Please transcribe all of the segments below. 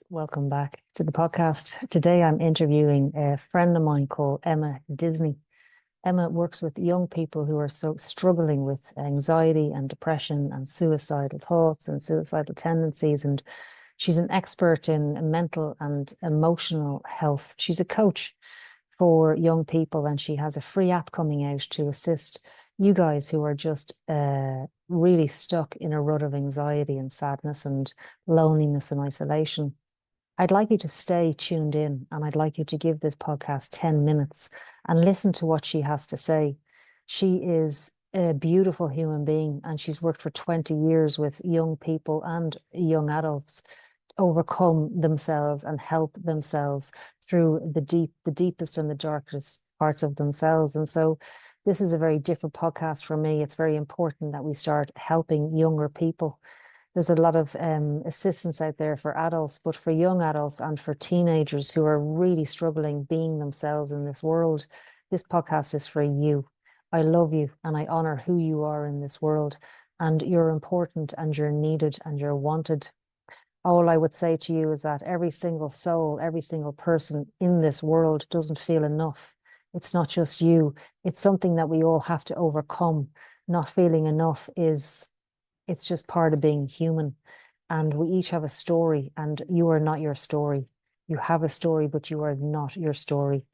Welcome back to the podcast. Today I'm interviewing a friend of mine called Emma Disney. Emma works with young people who are so struggling with anxiety and depression and suicidal thoughts and suicidal tendencies. And she's an expert in mental and emotional health. She's a coach for young people, and she has a free app coming out to assist you guys who are just really stuck in a rut of anxiety and sadness and loneliness and isolation. I'd like you to stay tuned in, and I'd like you to give this podcast 10 minutes and listen to what she has to say. She is a beautiful human being, and she's worked for 20 years with young people and young adults overcome themselves and help themselves through the deepest and the darkest parts of themselves. And so this is a very different podcast for me. It's very important that we start helping younger people. There's a lot of assistance out there for adults, but for young adults and for teenagers who are really struggling being themselves in this world, this podcast is for you. I love you and I honor who you are in this world, and you're important and you're needed and you're wanted. All I would say to you is that every single soul, every single person in this world doesn't feel enough. It's not just you. It's something that we all have to overcome. Not feeling enough it's just part of being human. And we each have a story, and you are not your story. You have a story, but you are not your story.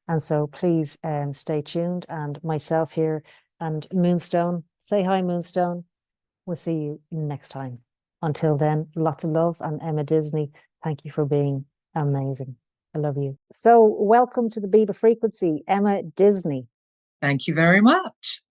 And so please stay tuned. And myself here and Moonstone, say hi, Moonstone. We'll see you next time. Until then, lots of love. And Emma Disney, thank you for being amazing. I love you. So welcome to the Biba frequency, Emma Disney. Thank you very much.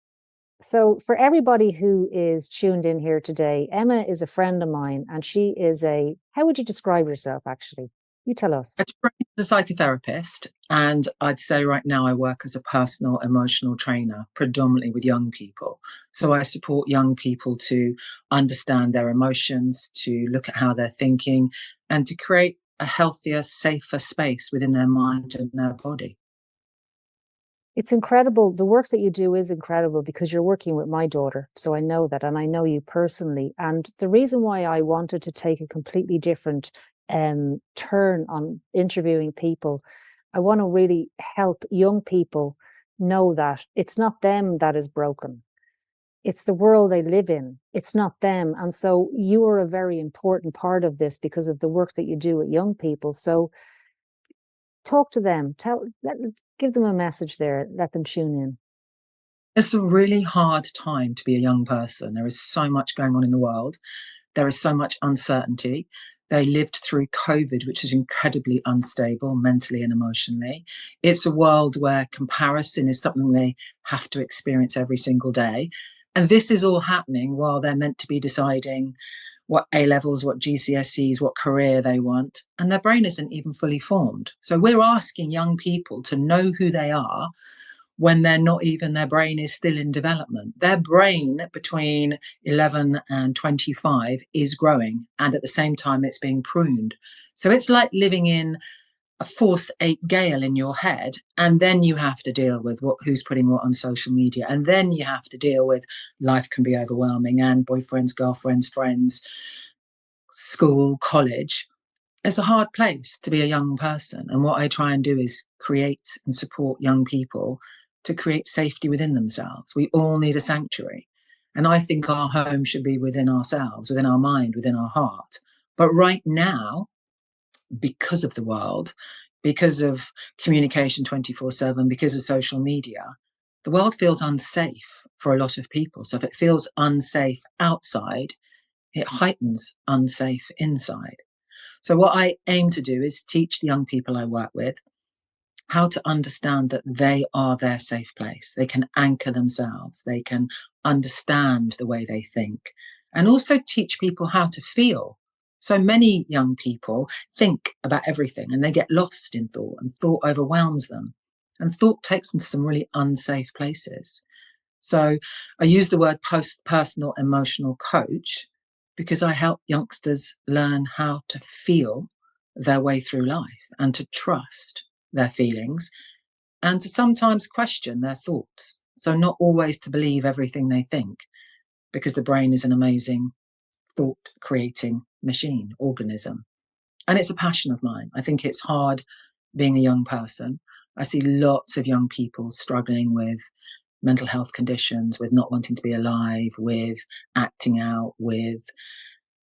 So for everybody who is tuned in here today, Emma is a friend of mine, and she is how would you describe yourself actually? You tell us. I'm a psychotherapist, and I'd say right now I work as a personal emotional trainer, predominantly with young people. So I support young people to understand their emotions, to look at how they're thinking, and to create a healthier, safer space within their mind and their body. It's incredible. The work that you do is incredible because you're working with my daughter. So I know that, and I know you personally. And the reason why I wanted to take a completely different turn on interviewing people, I want to really help young people know that it's not them that is broken. It's the world they live in. It's not them. And so you are a very important part of this because of the work that you do with young people. So talk to them, give them a message there, let them tune in. It's a really hard time to be a young person. There is so much going on in the world. There is so much uncertainty. They lived through COVID, which is incredibly unstable mentally and emotionally. It's a world where comparison is something they have to experience every single day. And this is all happening while they're meant to be deciding what A levels, what GCSEs, what career they want. And their brain isn't even fully formed. So we're asking young people to know who they are when they're not even, their brain is still in development. Their brain between 11 and 25 is growing, and at the same time it's being pruned. So it's like living in a force 8 gale in your head, and then you have to deal with who's putting what on social media, and then you have to deal with life can be overwhelming, and boyfriends, girlfriends, friends, school, college. It's a hard place to be a young person, and what I try and do is create and support young people to create safety within themselves. We all need a sanctuary, and I think our home should be within ourselves, within our mind, within our heart. But right now, because of the world, because of communication 24/7, because of social media, the world feels unsafe for a lot of people. So if it feels unsafe outside, it heightens unsafe inside. So what I aim to do is teach the young people I work with how to understand that they are their safe place. They can anchor themselves. They can understand the way they think, and also teach people how to feel. So many young people think about everything and they get lost in thought, and thought overwhelms them, and thought takes them to some really unsafe places. So I use the word personal emotional coach because I help youngsters learn how to feel their way through life and to trust their feelings and to sometimes question their thoughts. So not always to believe everything they think, because the brain is an amazing thought creating machine, organism. And it's a passion of mine. I think it's hard being a young person. I see lots of young people struggling with mental health conditions, with not wanting to be alive, with acting out, with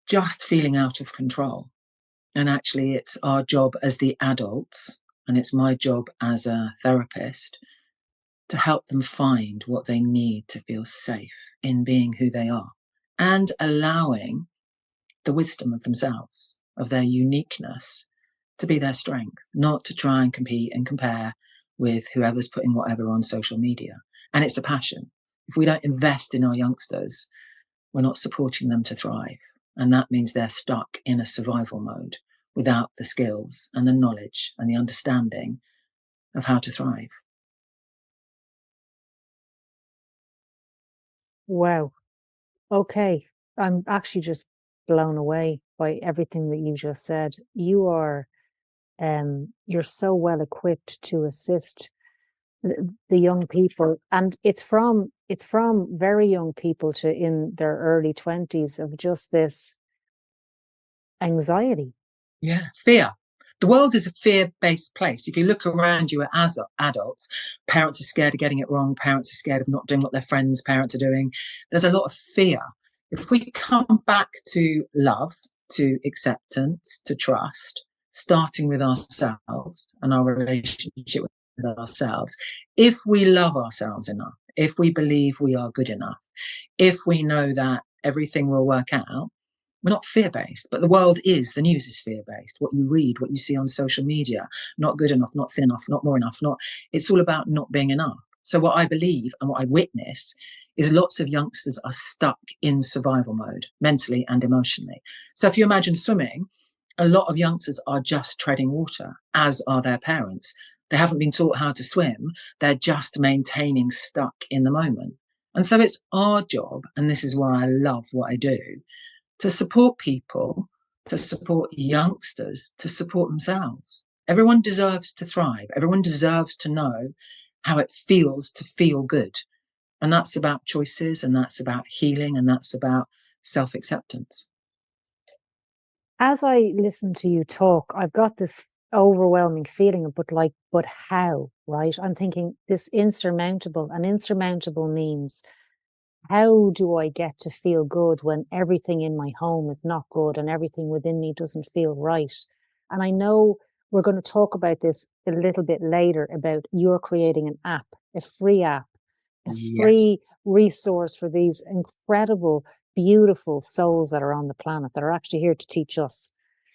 just feeling out of control. And actually, it's our job as the adults, and it's my job as a therapist to help them find what they need to feel safe in being who they are and allowing the wisdom of themselves, of their uniqueness, to be their strength, not to try and compete and compare with whoever's putting whatever on social media. And it's a passion. If we don't invest in our youngsters, we're not supporting them to thrive. And that means they're stuck in a survival mode without the skills and the knowledge and the understanding of how to thrive. Wow. Okay. I'm actually just blown away by everything that you just said. You're so well equipped to assist the young people, and it's from very young people to in their early 20s of just this anxiety. Yeah, fear. The world is a fear-based place. If you look around you as adults, parents are scared of getting it wrong. Parents are scared of not doing what their friends' parents are doing. There's a lot of fear. If we come back to love, to acceptance, to trust, starting with ourselves and our relationship with ourselves, if we love ourselves enough, if we believe we are good enough, if we know that everything will work out, we're not fear-based, but the world is, the news is fear-based. What you read, what you see on social media, not good enough, not thin enough, not more enough, it's all about not being enough. So what I believe and what I witness is lots of youngsters are stuck in survival mode, mentally and emotionally. So if you imagine swimming, a lot of youngsters are just treading water, as are their parents. They haven't been taught how to swim. They're just maintaining stuck in the moment. And so it's our job, and this is why I love what I do, to support people, to support youngsters, to support themselves. Everyone deserves to thrive. Everyone deserves to know how it feels to feel good. And that's about choices, and that's about healing, and that's about self acceptance. As I listen to you talk, I've got this overwhelming feeling of, but how, right? I'm thinking this insurmountable, and insurmountable means how do I get to feel good when everything in my home is not good and everything within me doesn't feel right? And I know we're going to talk about this a little bit later about you're creating an app, a free app, a Yes, free resource for these incredible, beautiful souls that are on the planet that are actually here to teach us.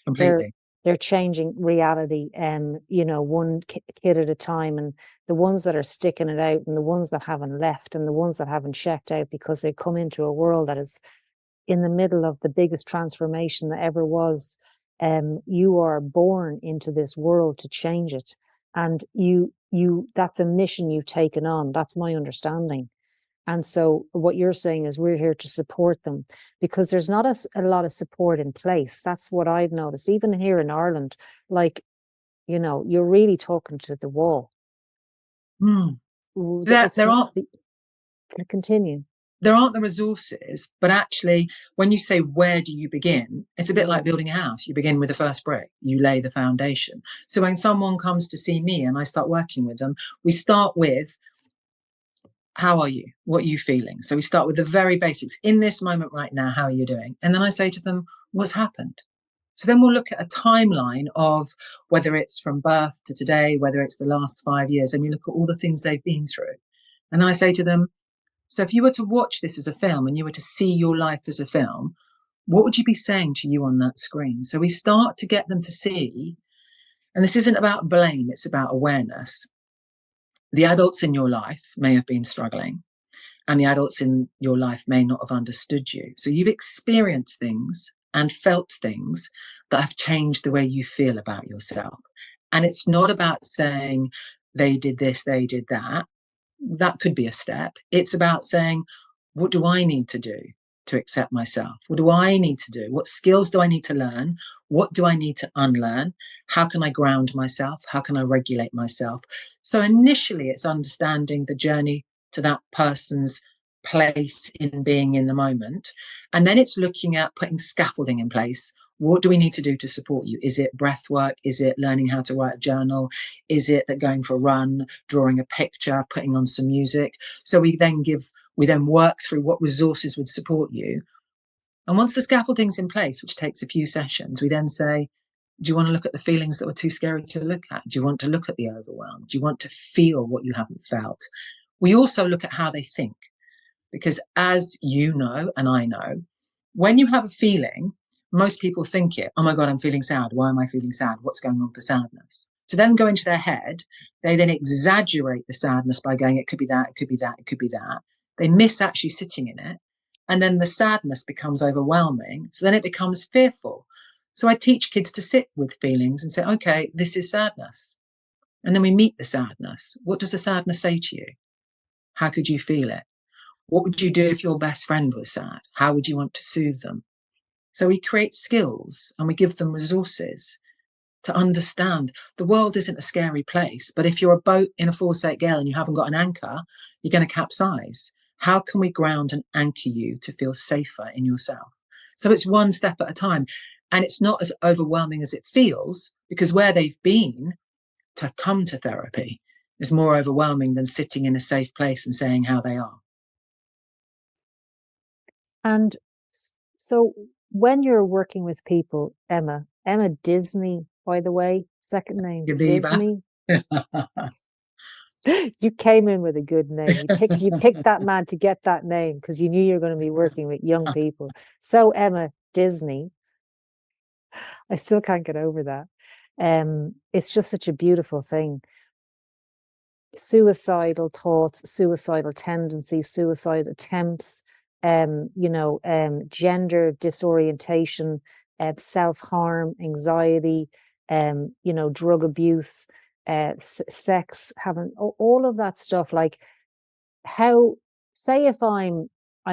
They're completely. they're changing reality, one kid at a time, and the ones that are sticking it out and the ones that haven't left and the ones that haven't checked out because they come into a world that is in the middle of the biggest transformation that ever was. You are born into this world to change it, and you that's a mission you've taken on. That's my understanding. And so what you're saying is we're here to support them because there's not a lot of support in place. That's what I've noticed. Even here in Ireland, like, you're really talking to the wall. Mm. It's There aren't continue. there aren't the resources, but actually, when you say where do you begin, it's a bit like Mm. building a house. You begin with the first brick, you lay the foundation. So when someone comes to see me and I start working with them, we start with, how are you? What are you feeling? So we start with the very basics. In this moment right now, how are you doing? And then I say to them, what's happened? So then we'll look at a timeline of whether it's from birth to today, whether it's the last 5 years, and we look at all the things they've been through. And then I say to them, so if you were to watch this as a film and you were to see your life as a film, what would you be saying to you on that screen? So we start to get them to see, and this isn't about blame, it's about awareness. The adults in your life may have been struggling, and the adults in your life may not have understood you. So you've experienced things and felt things that have changed the way you feel about yourself. And it's not about saying they did this, they did that. That could be a step. It's about saying, what do I need to do to accept myself? What do I need to do? What skills do I need to learn? What do I need to unlearn? How can I ground myself? How can I regulate myself? So initially, it's understanding the journey to that person's place in being in the moment. And then it's looking at putting scaffolding in place What do we need to do to support you? Is it breath work? Is it learning how to write a journal? Is it that going for a run, drawing a picture, putting on some music? So we then work through what resources would support you. And once the scaffolding's in place, which takes a few sessions, we then say, do you want to look at the feelings that were too scary to look at? Do you want to look at the overwhelm? Do you want to feel what you haven't felt? We also look at how they think, because as you know, and I know, when you have a feeling, most people think it, oh my God, I'm feeling sad. Why am I feeling sad? What's going on for sadness? To then go into their head, they then exaggerate the sadness by going, it could be that, it could be that, it could be that. They miss actually sitting in it. And then the sadness becomes overwhelming. So then it becomes fearful. So I teach kids to sit with feelings and say, okay, this is sadness. And then we meet the sadness. What does the sadness say to you? How could you feel it? What would you do if your best friend was sad? How would you want to soothe them? So we create skills and we give them resources to understand the world isn't a scary place, but if you're a boat in a foresight gale and you haven't got an anchor, you're going to capsize. How can we ground and anchor you to feel safer in yourself? So it's one step at a time. And it's not as overwhelming as it feels, because where they've been to come to therapy is more overwhelming than sitting in a safe place and saying how they are. And so when you're working with people, Emma Disney, by the way, second name, Your Biba. Disney. You came in with a good name. You picked that man to get that name because you knew you were going to be working with young people. So Emma Disney, I still can't get over that. It's just such a beautiful thing. Suicidal thoughts, suicidal tendencies, suicide attempts, gender disorientation, self-harm, anxiety, drug abuse, sex, having all of that stuff. Like, how, say if I'm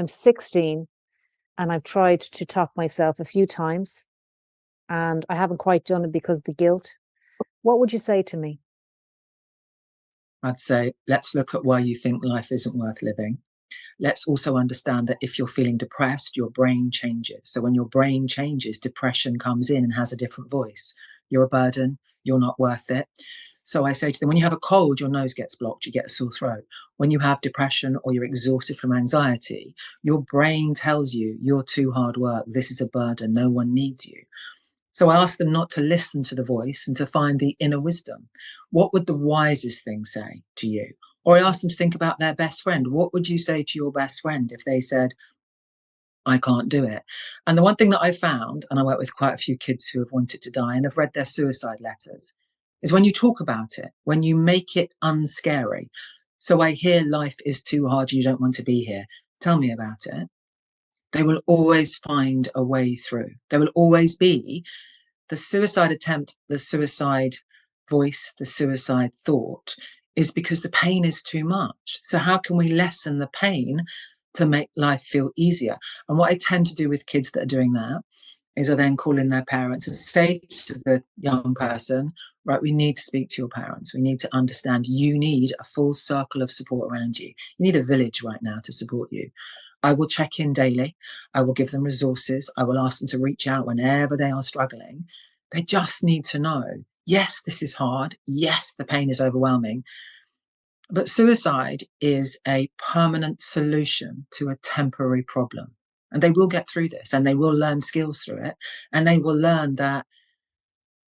16 and I've tried to top myself a few times and I haven't quite done it because of the guilt, what would you say to me? I'd say, let's look at why you think life isn't worth living. Let's also understand that if you're feeling depressed, your brain changes. So when your brain changes, depression comes in and has a different voice. You're a burden. You're not worth it. So I say to them, when you have a cold, your nose gets blocked, you get a sore throat. When you have depression or you're exhausted from anxiety, your brain tells you you're too hard work. This is a burden. No one needs you. So I ask them not to listen to the voice and to find the inner wisdom. What would the wisest thing say to you? Or I ask them to think about their best friend. What would you say to your best friend if they said, I can't do it? And the one thing that I found, and I work with quite a few kids who have wanted to die and have read their suicide letters, is when you talk about it, when you make it unscary. So I hear life is too hard, you don't want to be here. Tell me about it. They will always find a way through. There will always be the suicide attempt, the suicide voice, the suicide thought is because the pain is too much. So, how can we lessen the pain to make life feel easier? And what I tend to do with kids that are doing that is I then call in their parents and say to the young person, right, we need to speak to your parents. We need to understand you need a full circle of support around you. You need a village right now to support you. I will check in daily. I will give them resources. I will ask them to reach out whenever they are struggling. They just need to know, yes, this is hard. Yes, the pain is overwhelming. But suicide is a permanent solution to a temporary problem. And they will get through this and they will learn skills through it. And they will learn that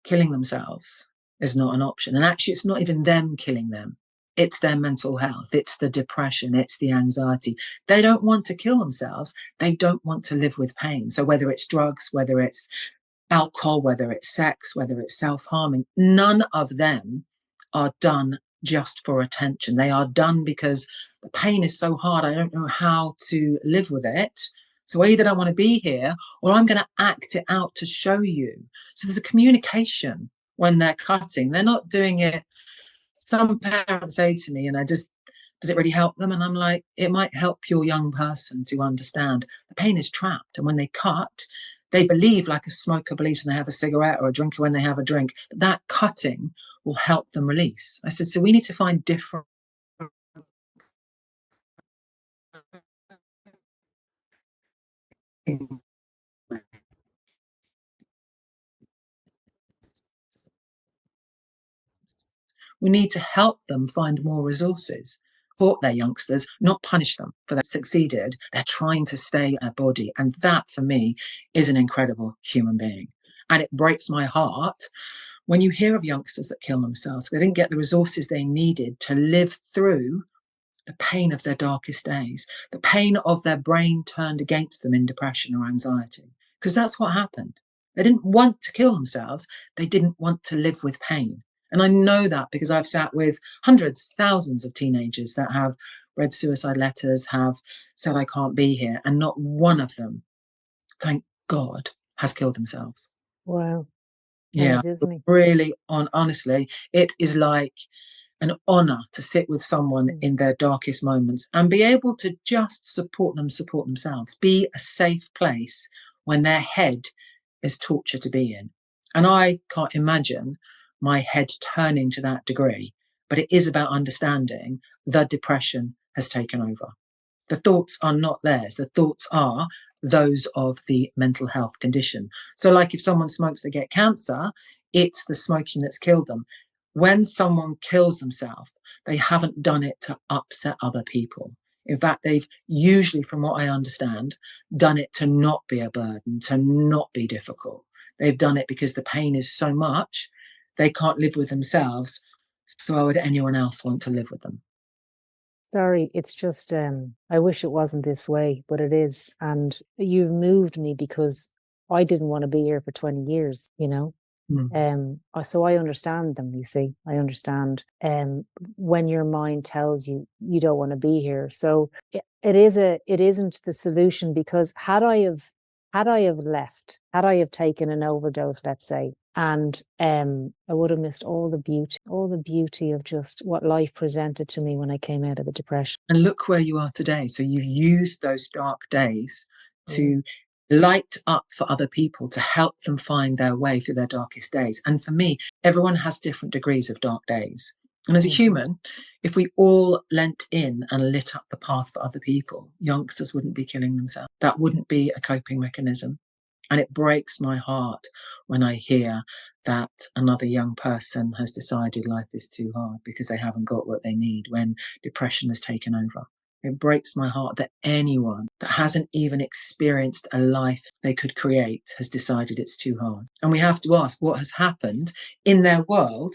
killing themselves is not an option. And actually, it's not even them killing them. It's their mental health. It's the depression. It's the anxiety. They don't want to kill themselves. They don't want to live with pain. So whether it's drugs, whether it's alcohol, whether it's sex, whether it's self-harming, none of them are done just for attention. They are done because the pain is so hard. I don't know how to live with it. So I either don't want to be here or I'm going to act it out to show you. So there's a communication when they're cutting. They're not doing it. Some parents say to me, and does it really help them? And I'm like, it might help your young person to understand the pain is trapped. And when they cut, they believe, like a smoker believes when they have a cigarette, or a drinker when they have a drink, that cutting will help them release. I said, so we need to find different We need to help them find more resources, support their youngsters, not punish them for that succeeded. They're trying to stay in their body. And that, for me, is an incredible human being. And it breaks my heart when you hear of youngsters that kill themselves. They didn't get the resources they needed to live through the pain of their darkest days, the pain of their brain turned against them in depression or anxiety, because that's what happened. They didn't want to kill themselves. They didn't want to live with pain. And I know that because I've sat with hundreds, thousands of teenagers that have read suicide letters, have said, I can't be here. And not one of them, thank God, has killed themselves. Wow. Emma Yeah, Disney. really, honestly, it is like an honor to sit with someone in their darkest moments and be able to just support themselves, be a safe place when their head is torture to be in. And I can't imagine my head turning to that degree, but it is about understanding the depression has taken over. The thoughts are not theirs. The thoughts are those of the mental health condition. So like if someone smokes, they get cancer, it's the smoking that's killed them. When someone kills themselves, they haven't done it to upset other people. In fact, they've usually, from what I understand, done it to not be a burden, to not be difficult. They've done it because the pain is so much, they can't live with themselves. So why would anyone else want to live with them? Sorry, it's just I wish it wasn't this way, but it is. And you've moved me because I didn't want to be here for 20 years, you know. So I understand them, you see. I understand when your mind tells you you don't want to be here. So it isn't the solution, because had I have left, had I have taken an overdose, let's say, and I would have missed all the beauty of just what life presented to me when I came out of the depression. And look where you are today. So you've used those dark days Yeah. to light up for other people, to help them find their way through their darkest days. And for me, everyone has different degrees of dark days. And as a human, if we all leant in and lit up the path for other people, youngsters wouldn't be killing themselves. That wouldn't be a coping mechanism. And it breaks my heart when I hear that another young person has decided life is too hard because they haven't got what they need, when depression has taken over. It breaks my heart that anyone that hasn't even experienced a life they could create has decided it's too hard. And we have to ask what has happened in their world,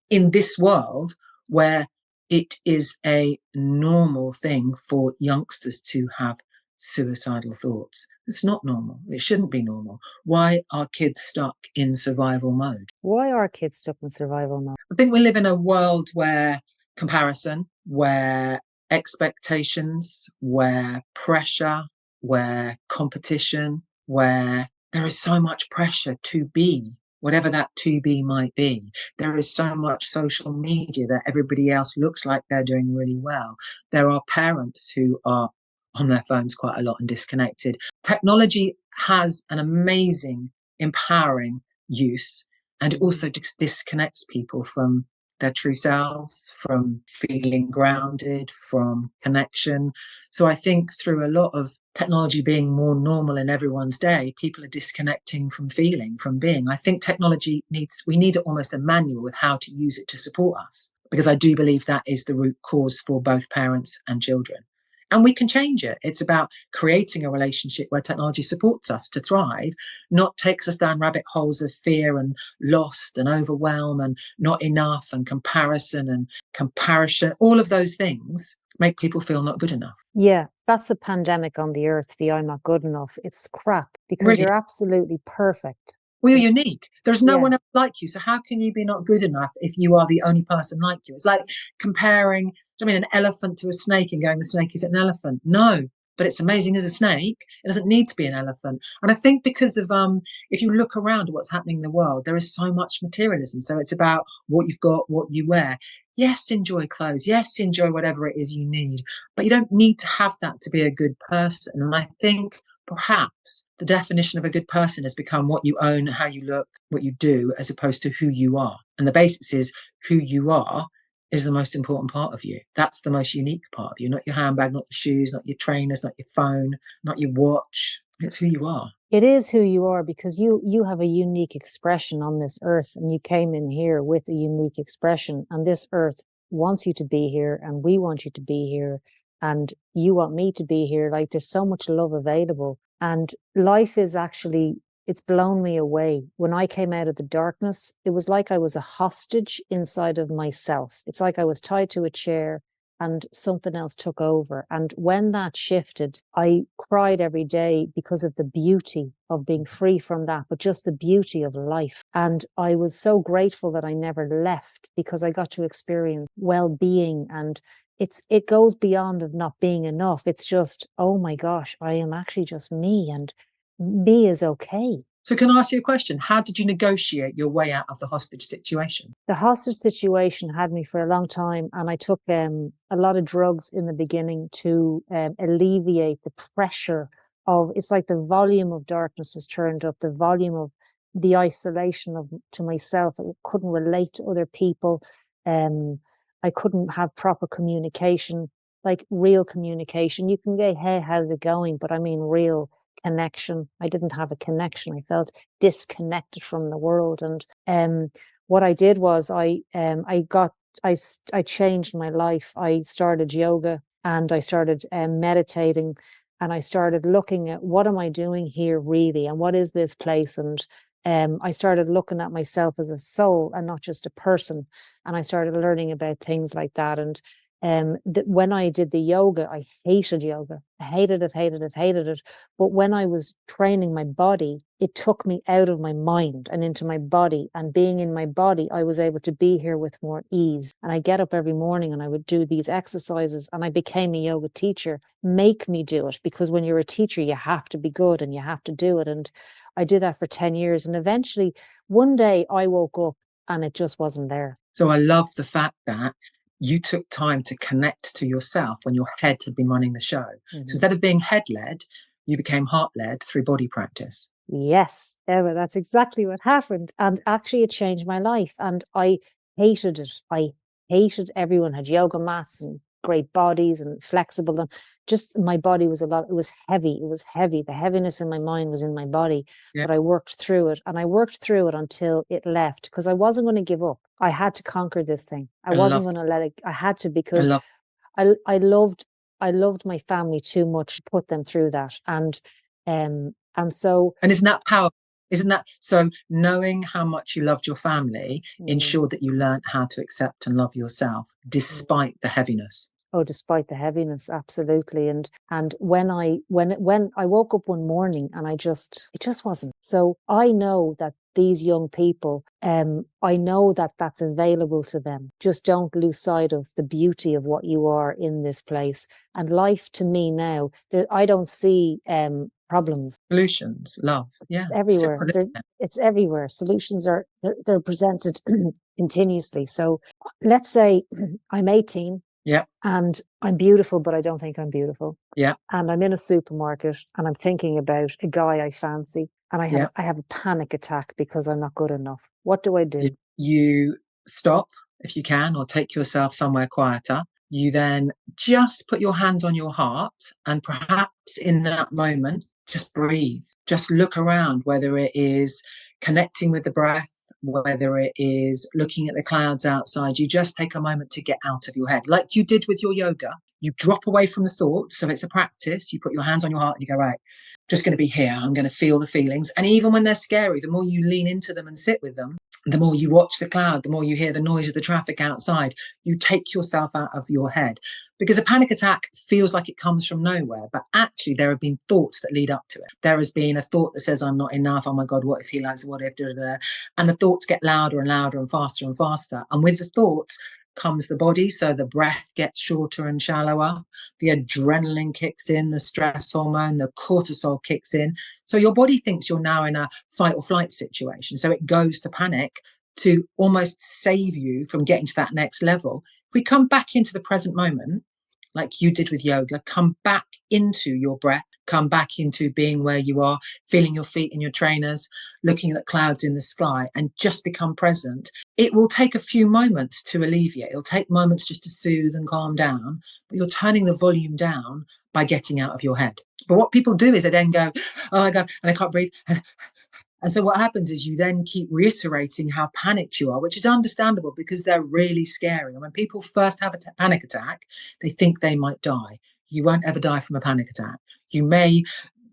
in this world, where it is a normal thing for youngsters to have suicidal thoughts. It's not normal. It shouldn't be normal. Why are kids stuck in survival mode? Why are kids stuck in survival mode? I think we live in a world where comparison, where expectations, where pressure, where competition, where there is so much pressure to be whatever that to be might be. There is so much social media that everybody else looks like they're doing really well. There are parents who are on their phones quite a lot and disconnected. Technology has an amazing, empowering use, and it also disconnects people from their true selves, from feeling grounded, from connection. So I think through a lot of technology being more normal in everyone's day, people are disconnecting from feeling, from being. I think we need almost a manual with how to use it to support us, because I do believe that is the root cause for both parents and children. And we can change it. It's about creating a relationship where technology supports us to thrive, not takes us down rabbit holes of fear and lost and overwhelm and not enough and comparison. All of those things make people feel not good enough. Yeah, that's the pandemic on the earth, the I'm not good enough. It's crap, because Really, you're absolutely perfect. well, you're unique. There's no Yeah. one else like you. So how can you be not good enough if you are the only person like you? It's like comparing, an elephant to a snake and going, the snake is an elephant. No, but it's amazing as a snake. It doesn't need to be an elephant. And I think because of, if you look around at what's happening in the world, there is so much materialism. So it's about what you've got, what you wear. Yes, enjoy clothes. Yes, enjoy whatever it is you need. But you don't need to have that to be a good person. And I think perhaps the definition of a good person has become what you own, how you look, what you do, as opposed to who you are. And the basis is who you are is the most important part of you. That's the most unique part of you, not your handbag, not your shoes, not your trainers, not your phone, not your watch. It's who you are. It is who you are, because you have a unique expression on this earth, and you came in here with a unique expression, and this earth wants you to be here, and we want you to be here, and you want me to be here. Like, there's so much love available, and life is actually, it's blown me away. When I came out of the darkness, it was like I was a hostage inside of myself. It's like I was tied to a chair and something else took over. And when that shifted, I cried every day because of the beauty of being free from that, but just the beauty of life. And I was so grateful that I never left, because I got to experience well-being. And it goes beyond of not being enough. It's just, oh my gosh, I am actually just me, and me is okay. So can I ask you a question? How did you negotiate your way out of the hostage situation? The hostage situation had me for a long time, and I took a lot of drugs in the beginning to alleviate the pressure of, it's like the volume of darkness was turned up, the volume of the isolation of to myself. I couldn't relate to other people. I couldn't have proper communication, like real communication. You can get, hey, how's it going? But I mean, real connection. I didn't have a connection. I felt disconnected from the world. And what I did was I changed my life. I started yoga, and I started meditating, and I started looking at, what am I doing here really, and what is this place? And I started looking at myself as a soul and not just a person. And I started learning about things like that. And when I did the yoga, I hated yoga. I hated it, hated it, hated it. But when I was training my body, it took me out of my mind and into my body. And being in my body, I was able to be here with more ease. And I get up every morning and I would do these exercises, and I became a yoga teacher. Make me do it, because when you're a teacher, you have to be good and you have to do it. And I did that for 10 years. And eventually, one day I woke up and it just wasn't there. So I love the fact that you took time to connect to yourself when your head had been running the show. So instead of being head-led, you became heart-led through body practice. Yes, Emma, that's exactly what happened. And actually, it changed my life. And I hated it. I hated everyone had yoga mats and great bodies and flexible. And just my body was it was heavy. It was heavy. The heaviness in my mind was in my body. Yeah. But I worked through it. And I worked through it until it left, because I wasn't going to give up. I had to conquer this thing. I wasn't going to let it. I had to, because I loved my family too much to put them through that. And so, and isn't that powerful? Isn't that so? Knowing how much you loved your family ensured that you learned how to accept and love yourself despite the heaviness. Oh, despite the heaviness, absolutely. And when I woke up one morning, and it just wasn't. So I know that these young people, I know that that's available to them. Just don't lose sight of the beauty of what you are in this place. And life, to me now, I don't see problems. Solutions, love, yeah, Everywhere. It's everywhere. Solutions they're presented continuously. So let's say I'm 18. Yeah. And I'm beautiful, but I don't think I'm beautiful. Yeah. And I'm in a supermarket and I'm thinking about a guy I fancy, and I have a panic attack because I'm not good enough. What do I do? You stop if you can, or take yourself somewhere quieter. You then just put your hand on your heart, and perhaps in that moment, just breathe. Just look around, whether it is connecting with the breath, whether it is looking at the clouds outside. You just take a moment to get out of your head, like you did with your yoga. You drop away from the thoughts. So it's a practice. You put your hands on your heart and you go, right, just going to be here. I'm going to feel the feelings. And even when they're scary, the more you lean into them and sit with them, the more you watch the cloud, the more you hear the noise of the traffic outside, you take yourself out of your head. Because a panic attack feels like it comes from nowhere, but actually there have been thoughts that lead up to it. There has been a thought that says, I'm not enough. Oh my God, what if he likes, what if, da, da, da. And the thoughts get louder and louder and faster and faster. And with the thoughts comes the body. So the breath gets shorter and shallower. The adrenaline kicks in, the stress hormone, the cortisol kicks in. So your body thinks you're now in a fight or flight situation. So it goes to panic to almost save you from getting to that next level. If we come back into the present moment, like you did with yoga, come back into your breath, come back into being where you are, feeling your feet in your trainers, looking at clouds in the sky, and just become present. It will take a few moments to alleviate. It'll take moments just to soothe and calm down, but you're turning the volume down by getting out of your head. But what people do is they then go, oh my God, and I can't breathe. And so what happens is you then keep reiterating how panicked you are, which is understandable because they're really scary. And when people first have a panic attack, they think they might die. You won't ever die from a panic attack. You may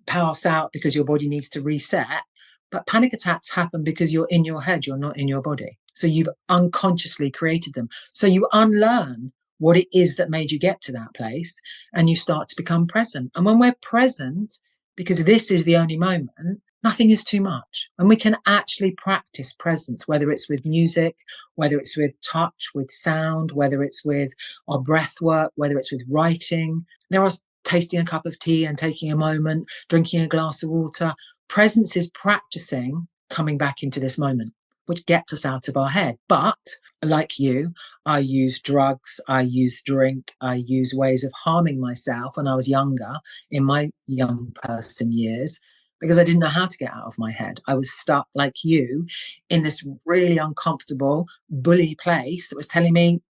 pass out because your body needs to reset, but panic attacks happen because you're in your head, you're not in your body. So you've unconsciously created them. So you unlearn what it is that made you get to that place, and you start to become present. And when we're present, because this is the only moment, nothing is too much. And we can actually practice presence, whether it's with music, whether it's with touch, with sound, whether it's with our breath work, whether it's with writing. There are tasting a cup of tea and taking a moment, drinking a glass of water. Presence is practicing coming back into this moment, which gets us out of our head. But like you, I use drugs, I use drink, I use ways of harming myself when I was younger, in my young person years, because I didn't know how to get out of my head. I was stuck, like you, in this really uncomfortable bully place that was telling me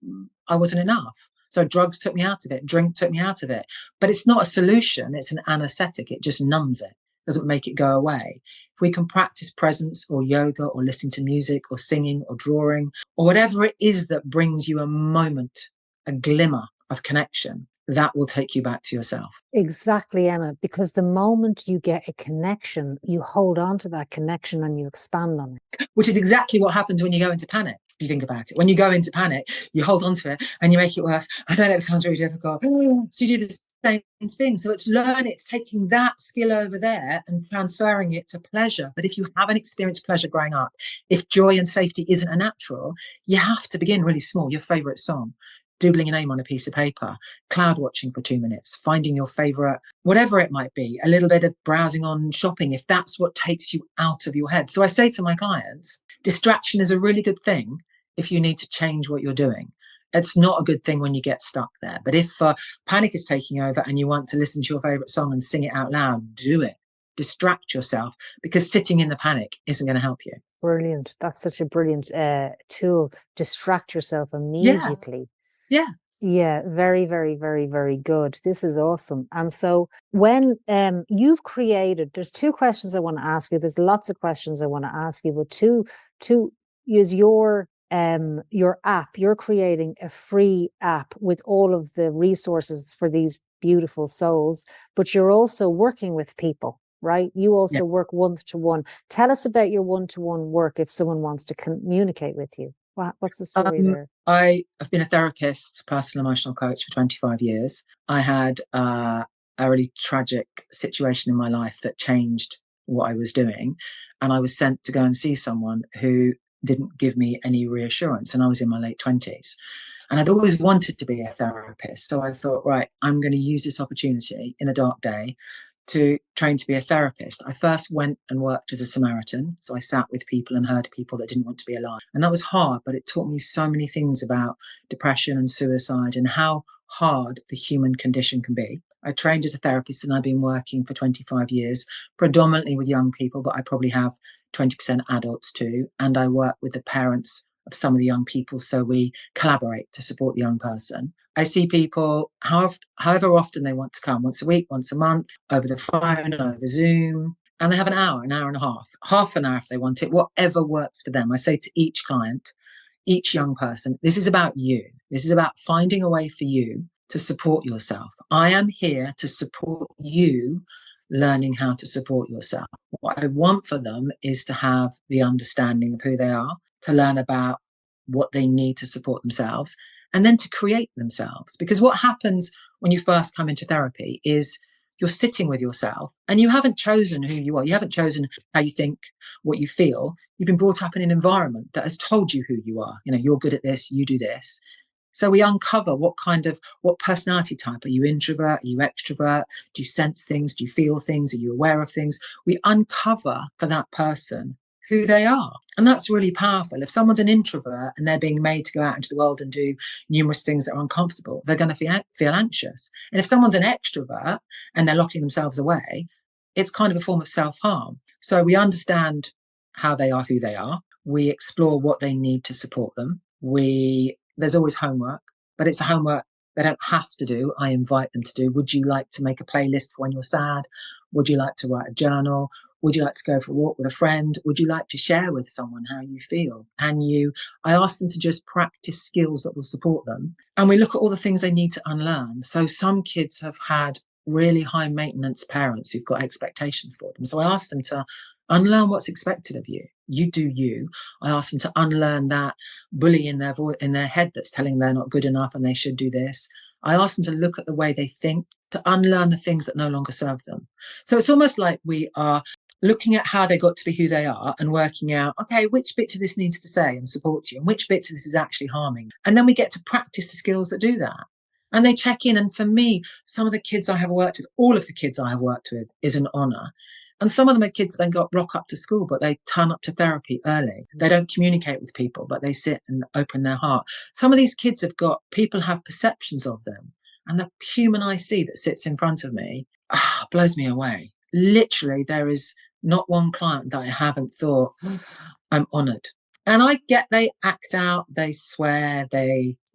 I wasn't enough. So drugs took me out of it, drink took me out of it. But it's not a solution, it's an anesthetic. It just numbs it, doesn't make it go away. If we can practice presence or yoga or listening to music or singing or drawing or whatever it is that brings you a moment, a glimmer of connection, that will take you back to yourself. Exactly, Emma, because the moment you get a connection, you hold on to that connection and you expand on it. Which is exactly what happens when you go into panic. If you think about it, when you go into panic, you hold on to it and you make it worse, and then it becomes really difficult. So you do the same thing. So it's taking that skill over there and transferring it to pleasure. But if you haven't experienced pleasure growing up, if joy and safety isn't a natural, you have to begin really small. Your favorite song, doodling your name on a piece of paper, cloud watching for 2 minutes, finding your favorite, whatever it might be, a little bit of browsing on shopping, if that's what takes you out of your head. So I say to my clients, distraction is a really good thing if you need to change what you're doing. It's not a good thing when you get stuck there. But if panic is taking over and you want to listen to your favorite song and sing it out loud, do it. Distract yourself, because sitting in the panic isn't going to help you. Brilliant. That's such a brilliant tool. Distract yourself immediately. Yeah. Yeah, very, very, very, very good. This is awesome. And so when you've created, there's two questions I want to ask you. There's lots of questions I want to ask you, but two use your app. You're creating a free app with all of the resources for these beautiful souls, but you're also working with people, right? You also work one-to-one. Tell us about your one-to-one work if someone wants to communicate with you. What's the story there? I have been a therapist, personal emotional coach for 25 years. I had a really tragic situation in my life that changed what I was doing. And I was sent to go and see someone who didn't give me any reassurance. And I was in my late 20s. And I'd always wanted to be a therapist. So I thought, right, I'm going to use this opportunity in a dark day to train to be a therapist. I first went and worked as a Samaritan. So I sat with people and heard people that didn't want to be alive. And that was hard, but it taught me so many things about depression and suicide and how hard the human condition can be. I trained as a therapist and I've been working for 25 years, predominantly with young people, but I probably have 20% adults too. And I work with the parents of some of the young people. So we collaborate to support the young person. I see people however often they want to come, once a week, once a month, over the phone, over Zoom, and they have an hour and a half an hour if they want it, whatever works for them. I say to each client, each young person, this is about you. This is about finding a way for you to support yourself. I am here to support you learning how to support yourself. What I want for them is to have the understanding of who they are, to learn about what they need to support themselves, and then to create themselves. Because what happens when you first come into therapy is you're sitting with yourself and you haven't chosen who you are. You haven't chosen how you think, what you feel. You've been brought up in an environment that has told you who you are. You're good at this, you do this. So we uncover what personality type. Are you introvert? Are you extrovert? Do you sense things? Do you feel things? Are you aware of things? We uncover for that person who they are. And that's really powerful. If someone's an introvert and they're being made to go out into the world and do numerous things that are uncomfortable, they're going to feel anxious. And if someone's an extrovert and they're locking themselves away, it's kind of a form of self-harm. So we understand how they are, who they are. We explore what they need to support them. There's always homework, but it's a homework they don't have to do. I invite them to do. Would you like to make a playlist for when you're sad? Would you like to write a journal? Would you like to go for a walk with a friend? Would you like to share with someone how you feel? I ask them to just practice skills that will support them. And we look at all the things they need to unlearn. So some kids have had really high maintenance parents who've got expectations for them. So I ask them to unlearn what's expected of you. You do you. I ask them to unlearn that bully in their head that's telling them they're not good enough and they should do this. I ask them to look at the way they think, to unlearn the things that no longer serve them. So it's almost like we are looking at how they got to be who they are and working out, okay, which bit of this needs to say and support you and which bits of this is actually harming. And then we get to practice the skills that do that. And they check in. And for me, some of the kids I have worked with, all of the kids I have worked with is an honour. And some of them are kids that then got rock up to school, but they turn up to therapy early. They don't communicate with people, but they sit and open their heart. Some of these kids people have perceptions of them. And the human I see that sits in front of me blows me away. Literally, there is not one client that I haven't thought, I'm honoured. And I get they act out, they swear,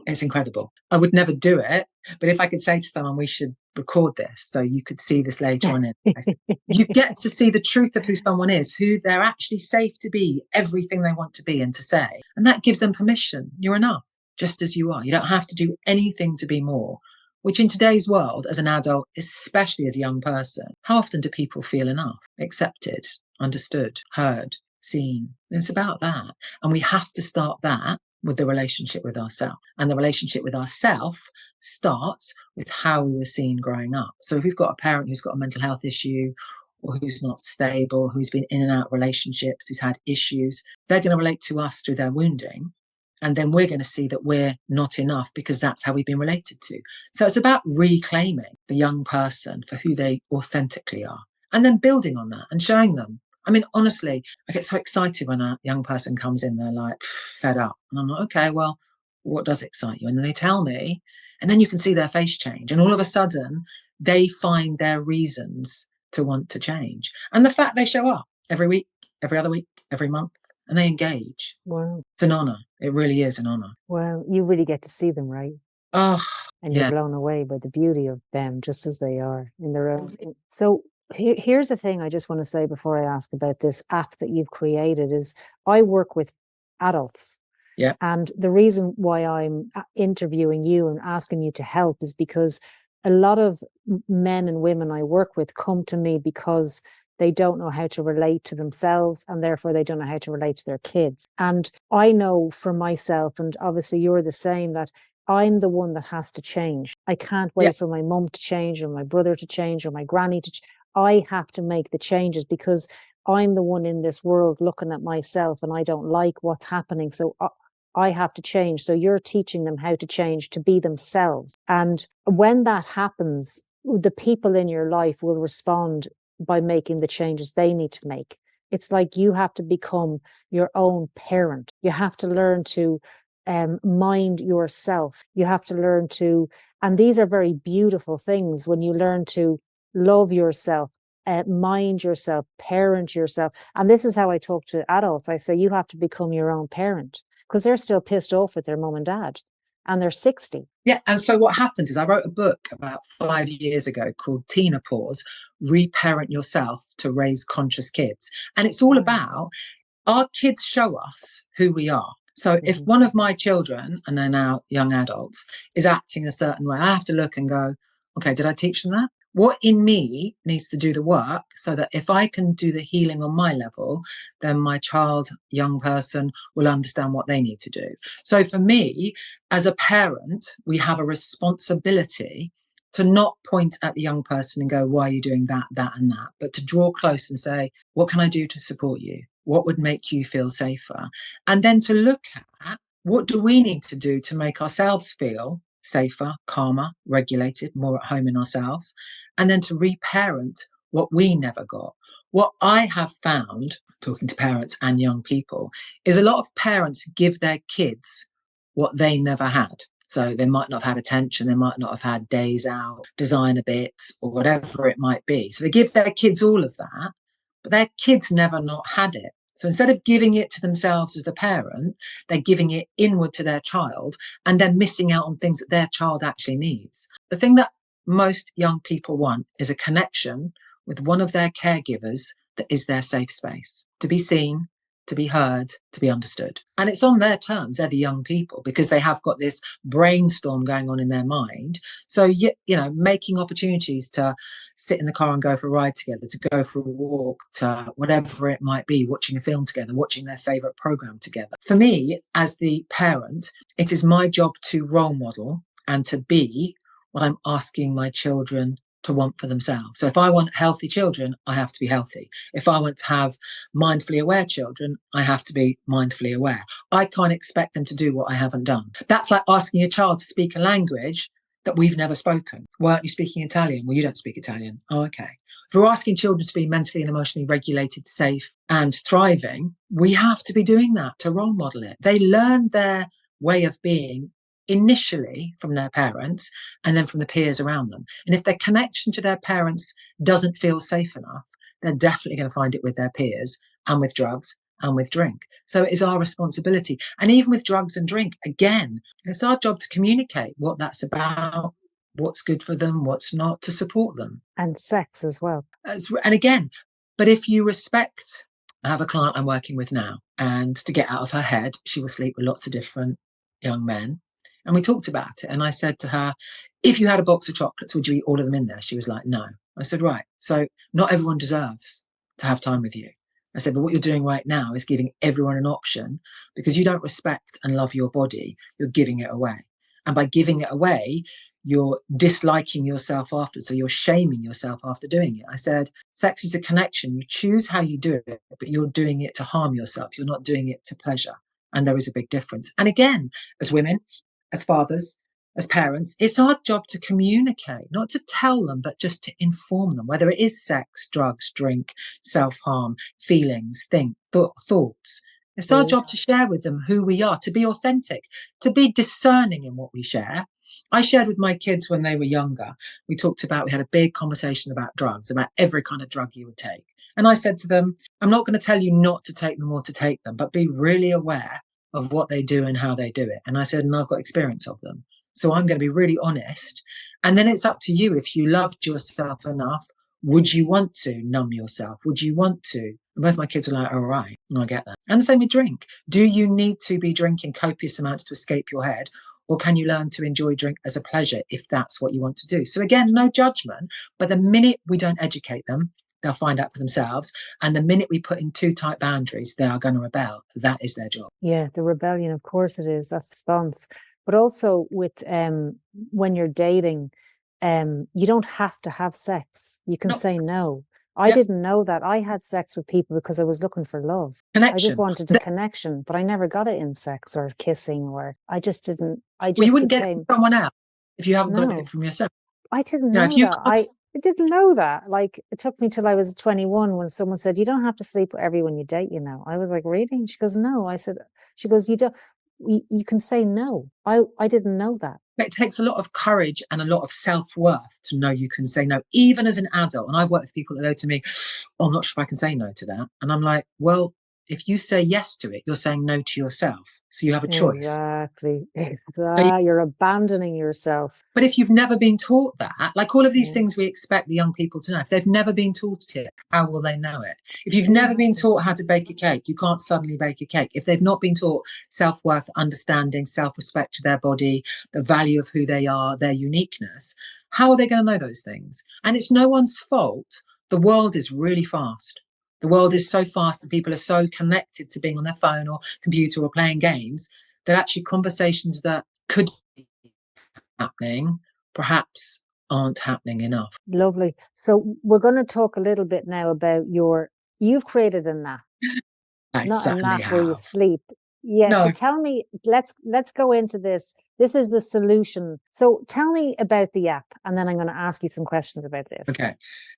it's incredible. I would never do it. But if I could say to someone, we should record this so you could see this later on in life, you get to see the truth of who someone is, who they're actually safe to be, everything they want to be and to say. And that gives them permission. You're enough, just as you are. You don't have to do anything to be more, which in today's world, as an adult, especially as a young person, how often do people feel enough, accepted, understood, heard, seen? It's about that. And we have to start that with the relationship with ourselves. And the relationship with ourselves starts with how we were seen growing up. So if we've got a parent who's got a mental health issue or who's not stable, who's been in and out of relationships, who's had issues, they're going to relate to us through their wounding. And then we're going to see that we're not enough because that's how we've been related to. So it's about reclaiming the young person for who they authentically are and then building on that and showing them. I mean, honestly, I get so excited when a young person comes in, they're like fed up. And I'm like, okay, well, what does excite you? And then they tell me, and then you can see their face change. And all of a sudden, they find their reasons to want to change. And the fact they show up every week, every other week, every month, and they engage. Wow. It's an honour. It really is an honour. Well, you really get to see them, right? Oh, and yeah. You're blown away by the beauty of them just as they are in their own. So here's the thing I just want to say before I ask about this app that you've created is I work with adults. Yeah. And the reason why I'm interviewing you and asking you to help is because a lot of men and women I work with come to me because they don't know how to relate to themselves and therefore they don't know how to relate to their kids. And I know for myself, and obviously you're the same, that I'm the one that has to change. I can't wait for my mum to change or my brother to change or my granny to change. I have to make the changes because I'm the one in this world looking at myself and I don't like what's happening. So I have to change. So you're teaching them how to change to be themselves. And when that happens, the people in your life will respond by making the changes they need to make. It's like you have to become your own parent. You have to learn to mind yourself. You have to learn to, and these are very beautiful things when you learn to love yourself, mind yourself, parent yourself. And this is how I talk to adults. I say, you have to become your own parent because they're still pissed off with their mum and dad and they're 60. Yeah. And so what happened is I wrote a book about 5 years ago called Teenapause, Reparent Yourself to Raise Conscious Kids. And it's all about our kids show us who we are. So if one of my children, and they're now young adults, is acting a certain way, I have to look and go, okay, did I teach them that? What in me needs to do the work so that if I can do the healing on my level, then my child, young person will understand what they need to do. So for me, as a parent, we have a responsibility to not point at the young person and go, why are you doing that, that, and that? But to draw close and say, what can I do to support you? What would make you feel safer? And then to look at what do we need to do to make ourselves feel safer, calmer, regulated, more at home in ourselves, and then to reparent what we never got. What I have found, talking to parents and young people, is a lot of parents give their kids what they never had. So they might not have had attention, they might not have had days out, designer bits, or whatever it might be. So they give their kids all of that, but their kids never not had it. So instead of giving it to themselves as the parent, they're giving it inward to their child, and they're missing out on things that their child actually needs. The thing that most young people want is a connection with one of their caregivers that is their safe space, to be seen, to be heard, to be understood. And it's on their terms. They're the young people, because they have got this brainstorm going on in their mind. So, you know, making opportunities to sit in the car and go for a ride together, to go for a walk, to whatever it might be, watching a film together, watching their favorite program together. For me, as the parent, it is my job to role model and to be what I'm asking my children to want for themselves. So if I want healthy children, I have to be healthy. If I want to have mindfully aware children, I have to be mindfully aware. I can't expect them to do what I haven't done. That's like asking a child to speak a language that we've never spoken. Why aren't you speaking Italian? Well, you don't speak Italian. Oh, okay. If we're asking children to be mentally and emotionally regulated, safe, and thriving, we have to be doing that to role model it. They learn their way of being initially from their parents and then from the peers around them. And if their connection to their parents doesn't feel safe enough, they're definitely going to find it with their peers and with drugs and with drink. So it is our responsibility. And even with drugs and drink, again, it's our job to communicate what that's about, what's good for them, what's not, to support them. And sex as well. And again, but if you respect, I have a client I'm working with now, and to get out of her head, she will sleep with lots of different young men. And we talked about it. And I said to her, if you had a box of chocolates, would you eat all of them in there? She was like, no. I said, right. So not everyone deserves to have time with you. I said, but what you're doing right now is giving everyone an option, because you don't respect and love your body. You're giving it away. And by giving it away, you're disliking yourself after. So you're shaming yourself after doing it. I said, sex is a connection. You choose how you do it, but you're doing it to harm yourself. You're not doing it to pleasure. And there is a big difference. And again, as women, as fathers, as parents, it's our job to communicate, not to tell them, but just to inform them, whether it is sex, drugs, drink, self-harm, feelings, thoughts. It's our job to share with them who we are, to be authentic, to be discerning in what we share. I shared with my kids when they were younger. We had a big conversation about drugs, about every kind of drug you would take. And I said to them, I'm not going to tell you not to take them or to take them, but be really aware of what they do and how they do it. And I said, and I've got experience of them. So I'm going to be really honest. And then it's up to you. If you loved yourself enough, would you want to numb yourself? Would you want to? And both my kids were like, all right, I get that. And the same with drink. Do you need to be drinking copious amounts to escape your head? Or can you learn to enjoy drink as a pleasure if that's what you want to do? So again, no judgment. But the minute we don't educate them, they'll find out for themselves. And the minute we put in too tight boundaries, they are going to rebel. That is their job. Yeah, the rebellion, of course it is. That's the response. But also with when you're dating, you don't have to have sex. You can say no. I didn't know that. I had sex with people because I was looking for love. Connection. I just wanted a connection, but I never got it in sex or kissing, or I just didn't. Well, you wouldn't get it from someone else if you haven't got it from yourself. I didn't know that. I didn't know that. Like, it took me till I was 21 when someone said, you don't have to sleep with everyone you date, you know. I was like, really? And she goes, no. I said, she goes, you don't. You can say no. I didn't know that. It takes a lot of courage and a lot of self-worth to know you can say no, even as an adult. And I've worked with people that go to me, oh, I'm not sure if I can say no to that. And I'm like, well, if you say yes to it, you're saying no to yourself. So you have a choice. Exactly. You're abandoning yourself. But if you've never been taught that, like all of these things we expect the young people to know, if they've never been taught it, how will they know it? If you've never been taught how to bake a cake, you can't suddenly bake a cake. If they've not been taught self-worth, understanding, self-respect to their body, the value of who they are, their uniqueness, how are they going to know those things? And it's no one's fault. The world is really fast. The world is so fast and people are so connected to being on their phone or computer or playing games that actually conversations that could be happening perhaps aren't happening enough. Lovely. So we're going to talk a little bit now about you've created a nap. I Not a nap where you sleep. Yeah, so No. tell me, let's go into this. This is the solution. So tell me about the app, and then I'm going to ask you some questions about this. Okay.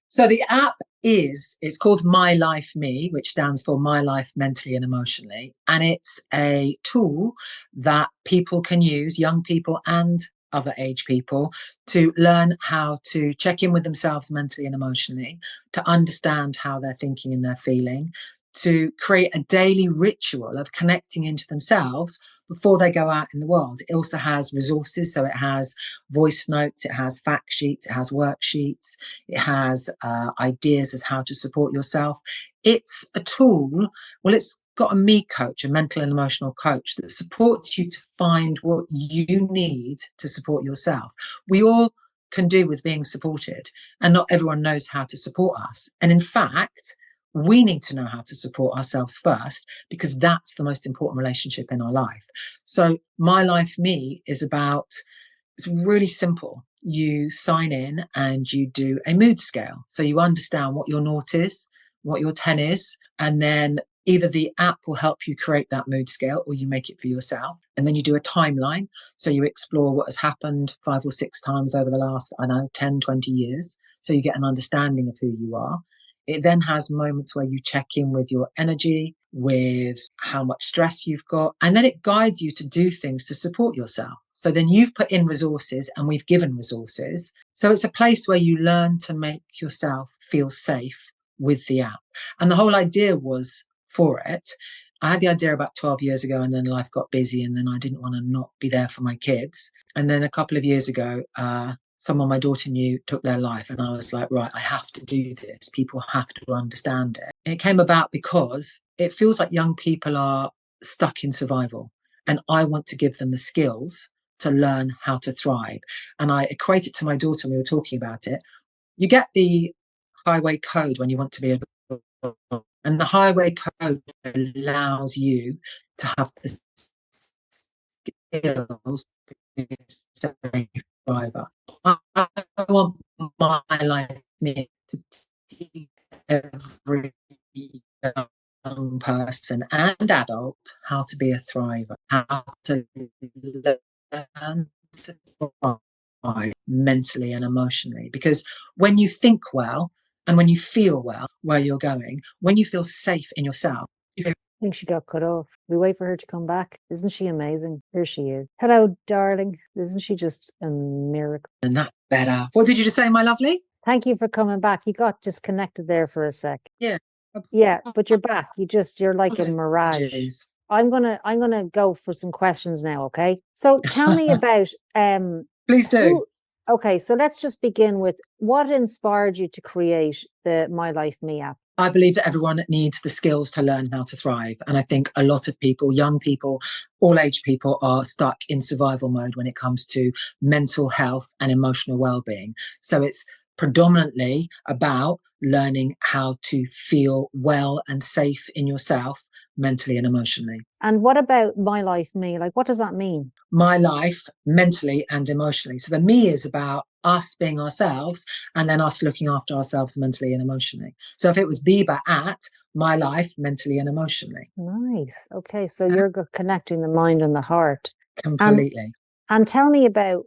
So the app it's called My Life Me, which stands for My Life Mentally and Emotionally. And it's a tool that people can use, young people and other age people, to learn how to check in with themselves mentally and emotionally, to understand how they're thinking and they're feeling, to create a daily ritual of connecting into themselves before they go out in the world. It also has resources. So it has voice notes, it has fact sheets, it has worksheets, it has ideas as how to support yourself. It's a tool. Well, it's got a me coach, a mental and emotional coach that supports you to find what you need to support yourself. We all can do with being supported, and not everyone knows how to support us. And in fact, we need to know how to support ourselves first, because that's the most important relationship in our life. So My Life Me is about, it's really simple. You sign in and you do a mood scale. So you understand what your naught is, what your 10 is, and then either the app will help you create that mood scale or you make it for yourself. And then you do a timeline. So you explore what has happened 5 or 6 times over the last, 10, 20 years. So you get an understanding of who you are. It then has moments where you check in with your energy, with how much stress you've got, and then it guides you to do things to support yourself. So then you've put in resources and we've given resources. So it's a place where you learn to make yourself feel safe with the app. And the whole idea was for it. I had the idea about 12 years ago, and then life got busy, and then I didn't want to not be there for my kids. And then a couple of years ago, someone my daughter knew took their life, and I was like, right, I have to do this. People have to understand it. It came about because it feels like young people are stuck in survival, and I want to give them the skills to learn how to thrive. And I equate it to my daughter, and we were talking about it. You get the highway code when you want to be a, and the highway code allows you to have the skills to be a safe driver. I want My Life Me to teach every young person and adult how to be a thriver, how to learn to thrive mentally and emotionally. Because when you think well and when you feel well where you're going, when you feel safe in yourself, you feel. I think she got cut off. We wait for her to come back. Isn't she amazing? Here she is. Hello, darling. Isn't she just a miracle? And that's better. What did you just say, my lovely? Thank you for coming back. You got disconnected there for a sec. Yeah. Yeah, but you're back. You're like a mirage. Apologies. I'm gonna go for some questions now, okay? So tell me about Please do. okay, so let's just begin with what inspired you to create the My Life Me app? I believe that everyone needs the skills to learn how to thrive. And I think a lot of people, young people, all age people, are stuck in survival mode when it comes to mental health and emotional well-being. So it's predominantly about learning how to feel well and safe in yourself mentally and emotionally. And what about My Life Me? Like, what does that mean? My life mentally and emotionally. So the me is about us being ourselves, and then us looking after ourselves mentally and emotionally. So if it was Biba at My Life mentally and emotionally. Nice. Okay, so you're connecting the mind and the heart. Completely. And tell me about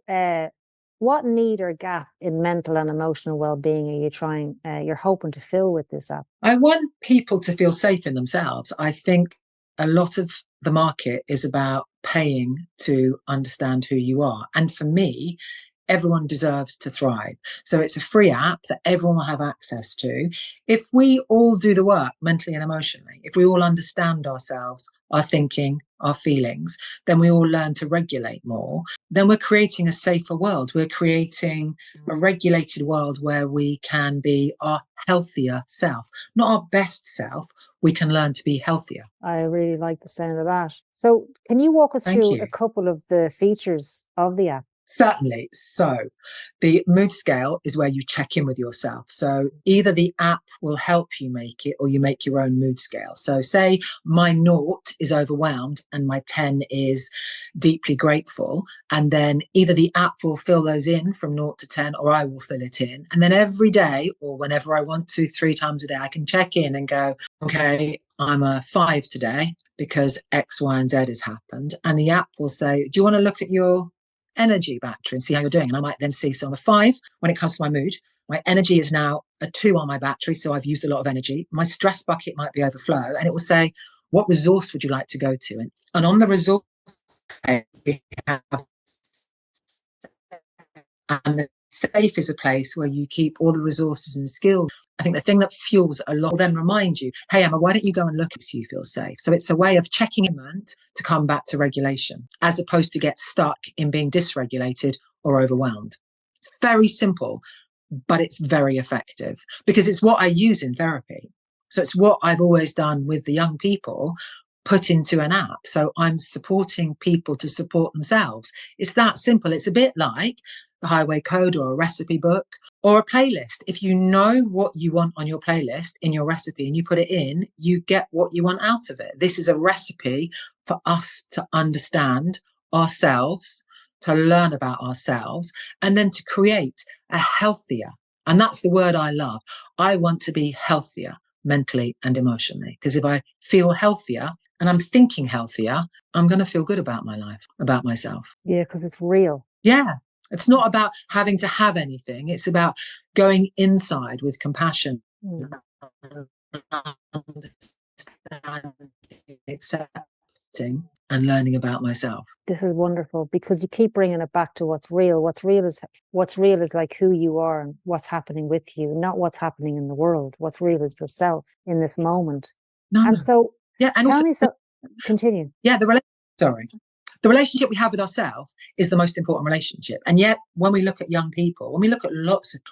what need or gap in mental and emotional well-being are you you're hoping to fill with this app? I want people to feel safe in themselves. I think a lot of the market is about paying to understand who you are. And for me, everyone deserves to thrive. So it's a free app that everyone will have access to. If we all do the work mentally and emotionally, if we all understand ourselves, our thinking, our feelings, then we all learn to regulate more. Then we're creating a safer world. We're creating a regulated world where we can be our healthier self, not our best self. We can learn to be healthier. I really like the sound of that. So can you walk us through a couple of the features of the app? Certainly. So the mood scale is where you check in with yourself. So either the app will help you make it or you make your own mood scale. So say my naught is overwhelmed and my 10 is deeply grateful. And then either the app will fill those in from naught to 10 or I will fill it in. And then every day or whenever I want to, 3 times a day, I can check in and go, okay, I'm a 5 today because X, Y, and Z has happened. And the app will say, do you want to look at your energy battery and see how you're doing? And I might then see, so I'm a 5 when it comes to my mood. My energy is now a 2 on my battery, so I've used a lot of energy. My stress bucket might be overflow, and it will say, what resource would you like to go to? And on the resource page, we have, and the safe is a place where you keep all the resources and skills. I think the thing that fuels a lot will then remind you, hey, Emma, why don't you go and look so you feel safe? So it's a way of checking in to come back to regulation, as opposed to get stuck in being dysregulated or overwhelmed. It's very simple, but it's very effective because it's what I use in therapy. So it's what I've always done with the young people, put into an app. So I'm supporting people to support themselves. It's that simple. It's a bit like the highway code or a recipe book or a playlist. If you know what you want on your playlist in your recipe and you put it in, you get what you want out of it. This is a recipe for us to understand ourselves, to learn about ourselves, and then to create a healthier. And that's the word I love. I want to be healthier mentally and emotionally, because if I feel healthier and I'm thinking healthier, I'm going to feel good about my life, about myself. Yeah, because it's real. Yeah. It's not about having to have anything. It's about going inside with compassion, accepting and learning about myself. This is wonderful because you keep bringing it back to what's real. What's real is like who you are and what's happening with you, not what's happening in the world. What's real is yourself in this moment. And so, yeah, and tell also, me, so continue. Yeah, the relationship we have with ourselves is the most important relationship. And yet, when we look at young people, when we look at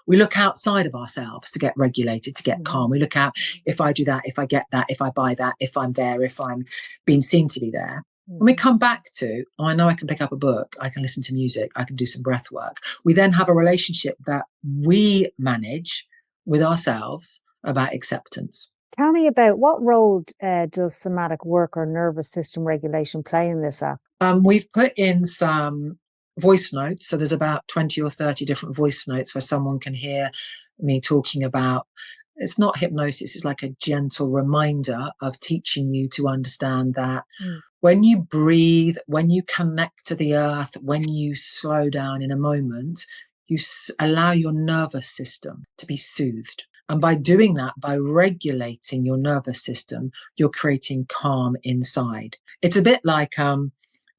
we look outside of ourselves to get regulated, to get calm. We look out, if I do that, if I get that, if I buy that, if I'm there, if I'm being seen to be there. When we come back to, oh, I know I can pick up a book, I can listen to music, I can do some breath work. We then have a relationship that we manage with ourselves about acceptance. Tell me about what role does somatic work or nervous system regulation play in this app? We've put in some voice notes. So there's about 20 or 30 different voice notes where someone can hear me talking about, it's not hypnosis, it's like a gentle reminder of teaching you to understand that when you breathe, when you connect to the earth, when you slow down in a moment, you allow your nervous system to be soothed. And by doing that, by regulating your nervous system, you're creating calm inside. It's a bit like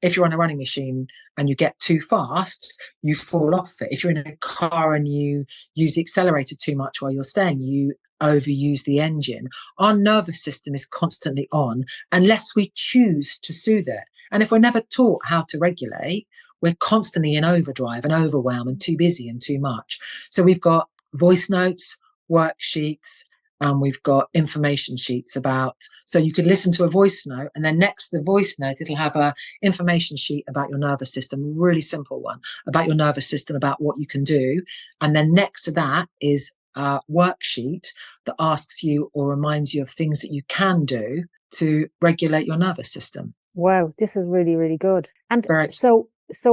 if you're on a running machine and you get too fast, you fall off it. If you're in a car and you use the accelerator too much while you're staying, you overuse the engine. Our nervous system is constantly on unless we choose to soothe it. And if we're never taught how to regulate, we're constantly in overdrive and overwhelm and too busy and too much. So we've got voice notes, worksheets, and we've got information sheets about, so you could listen to a voice note and then next to the voice note, it'll have a information sheet about your nervous system, really simple one about your nervous system, about what you can do. And then next to that is a worksheet that asks you or reminds you of things that you can do to regulate your nervous system. Wow, this is really, really good. And so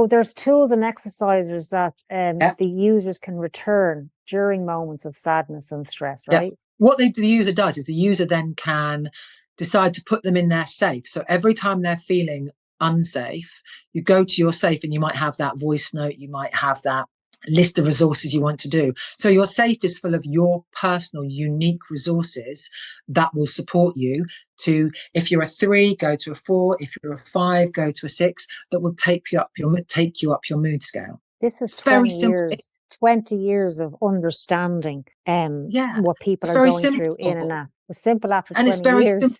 there's tools and exercises that the users can return during moments of sadness and stress, right? What the user does is the user then can decide to put them in their safe. So every time they're feeling unsafe, you go to your safe and you might have that voice note, you might have that list of resources you want to do. So your safe is full of your personal, unique resources that will support you to, if you're a 3, go to a 4, if you're a 5, go to a 6, that will take you up your mood scale. This is 20 years of understanding what people are going through in an app. A simple app for 20 years.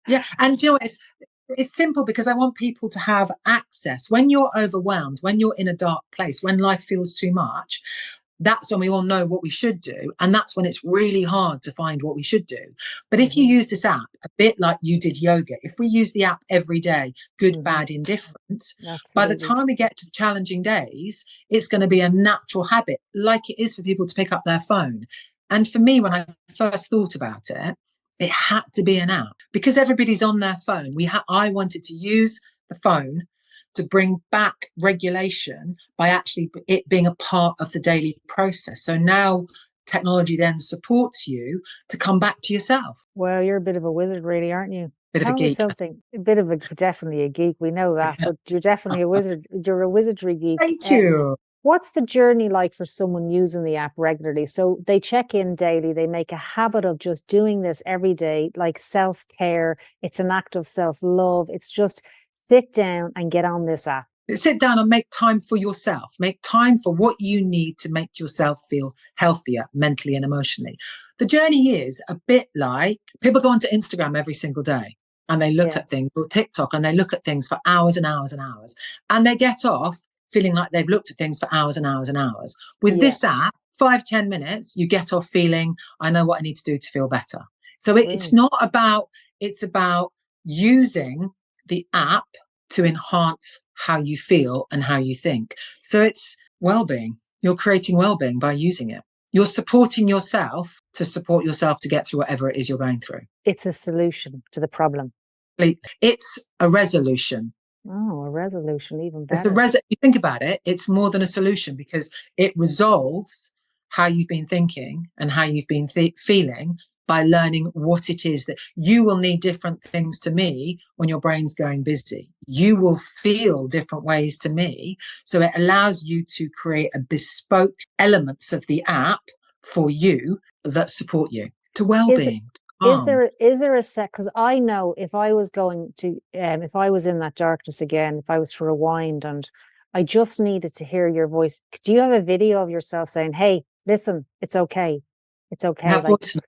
Yeah, and you know, it's simple because I want people to have access. When you're overwhelmed, when you're in a dark place, when life feels too much, that's when we all know what we should do. And that's when it's really hard to find what we should do. But if you use this app, a bit like you did yoga, if we use the app every day, good, bad, indifferent, by the time we get to the challenging days, it's going to be a natural habit, like it is for people to pick up their phone. And for me, when I first thought about it, it had to be an app because everybody's on their phone. I wanted to use the phone to bring back regulation by actually it being a part of the daily process. So now technology then supports you to come back to yourself. Well, you're a bit of a wizard, really, aren't you? Bit of a Tell me geek. something. A bit of a definitely a geek. We know that, but you're definitely a wizard. You're a wizardry geek. Thank you. What's the journey like for someone using the app regularly? So they check in daily, they make a habit of just doing this every day, like self-care. It's an act of self-love. It's just sit down and get on this app. Sit down and make time for yourself. Make time for what you need to make yourself feel healthier mentally and emotionally. The journey is a bit like people go onto Instagram every single day and they look Yeah. at things, or TikTok, and they look at things for hours and hours and hours. And they get off feeling like they've looked at things for hours and hours and hours. With Yeah. this app, 5-10 minutes, you get off feeling, I know what I need to do to feel better. So it's not about, it's about using the app to enhance how you feel and how you think. So it's well-being. You're creating well-being by using it. You're supporting yourself to support yourself to get through whatever it is you're going through. It's a solution to the problem. It's a resolution. Oh, a resolution, even better. You think about it, it's more than a solution because it resolves how you've been thinking and how you've been feeling by learning what it is that you will need different things to me when your brain's going busy. You will feel different ways to me. So it allows you to create a bespoke elements of the app for you that support you to well-being. Is there a set? Because I know if I was going to, if I was in that darkness again, if I was to rewind and I just needed to hear your voice. Do you have a video of yourself saying, "Hey, listen, it's okay, it's okay"? I have Voice notes.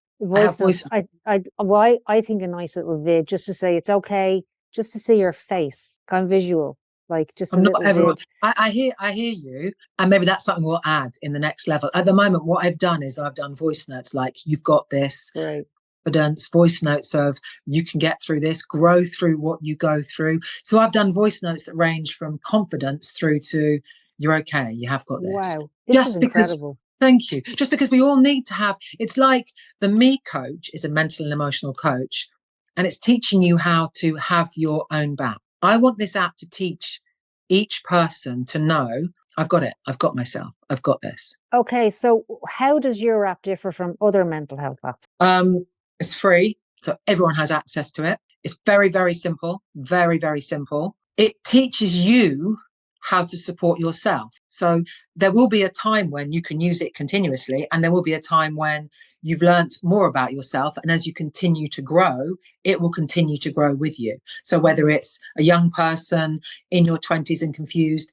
I think a nice little vid just to say it's okay, just to see your face, kind of visual, like just I'm a not little everyone. vid. I hear you, and maybe that's something we'll add in the next level. At the moment, what I've done is I've done voice notes like "You've got this." Right. I've done voice notes of "You can get through this," grow through what you go through. So I've done voice notes that range from confidence through to "You're okay, you have got this." Wow, this is Just because. incredible. Thank you. Just because we all need to have, it's like the Me Coach is a mental and emotional coach, and it's teaching you how to have your own back. I want this app to teach each person to know, I've got it, I've got myself, I've got this. Okay, so how does your app differ from other mental health apps? It's free, so everyone has access to it. It's very, very simple, very, very simple. It teaches you how to support yourself. So there will be a time when you can use it continuously, and there will be a time when you've learnt more about yourself. And as you continue to grow, it will continue to grow with you. So whether it's a young person in your 20s and confused,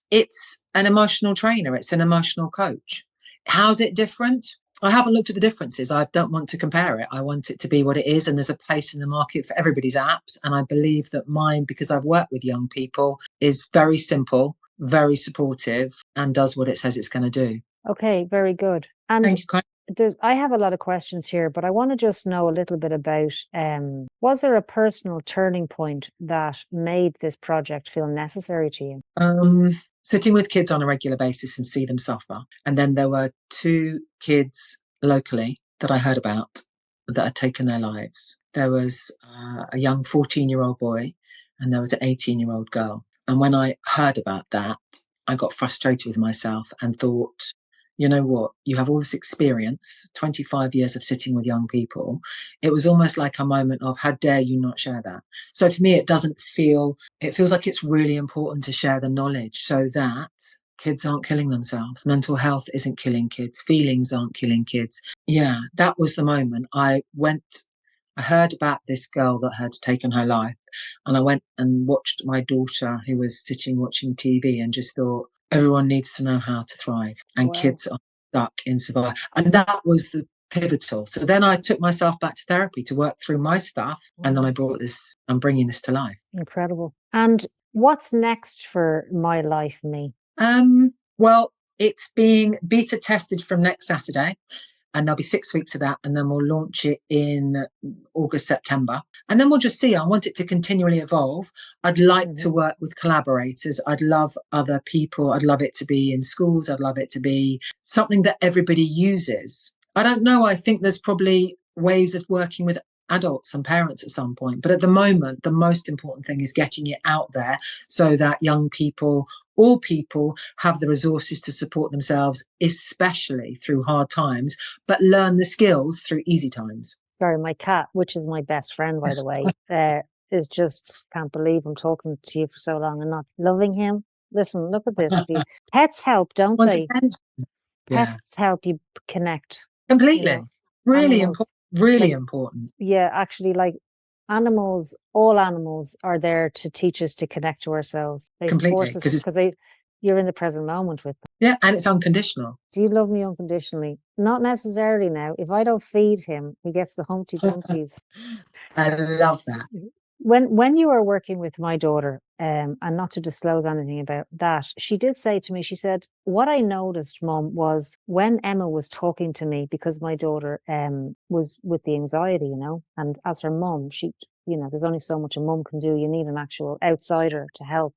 it's an emotional trainer, it's an emotional coach. How's it different? I haven't looked at the differences. I don't want to compare it. I want it to be what it is. And there's a place in the market for everybody's apps. And I believe that mine, because I've worked with young people, is very simple, very supportive, and does what it says it's going to do. Okay, very good. And thank you. I have a lot of questions here, but I want to just know a little bit about, was there a personal turning point that made this project feel necessary to you? Sitting with kids on a regular basis and see them suffer. And then there were 2 kids locally that I heard about that had taken their lives. There was a young 14-year-old boy and there was an 18-year-old girl. And when I heard about that, I got frustrated with myself and thought, you know what, you have all this experience, 25 years of sitting with young people. It was almost like a moment of, how dare you not share that? So for me, it feels like it's really important to share the knowledge so that kids aren't killing themselves. Mental health isn't killing kids. Feelings aren't killing kids. Yeah, that was the moment. I heard about this girl that had taken her life, and I went and watched my daughter who was sitting watching TV and just thought, everyone needs to know how to thrive, and Wow. Kids are stuck in survival. And that was the pivotal. So then I took myself back to therapy to work through my stuff. And then I'm bringing this to life. Incredible. And what's next for My Life Me? Well, it's being beta tested from next Saturday. And there'll be 6 weeks of that. And then we'll launch it in August, September. And then we'll just see. I want it to continually evolve. I'd like to work with collaborators. I'd love other people. I'd love it to be in schools. I'd love it to be something that everybody uses. I don't know. I think there's probably ways of working with adults and parents at some point. But at the moment, the most important thing is getting it out there so that young people, all people, have the resources to support themselves, especially through hard times, but learn the skills through easy times. Sorry, my cat, which is my best friend, by the way, is just can't believe I'm talking to you for so long and not loving him. Listen, look at this. Pets help, don't Once they? again, yeah, Pets help you connect, you completely. know, Really animals. important. Really Like, important. yeah, actually, like animals, all animals are there to teach us to connect to ourselves. They Completely. force us Because it's, because you're in the present moment with them. yeah, and it's unconditional. Do you love me unconditionally? Not necessarily now. If I don't feed him, he gets the Humpty Dumpties. I love that. When you were working with my daughter, and not to disclose anything about that, she did say to me, she said, what I noticed, Mum, was when Emma was talking to me, because my daughter was with the anxiety, and as her mum, there's only so much a mum can do. You need an actual outsider to help.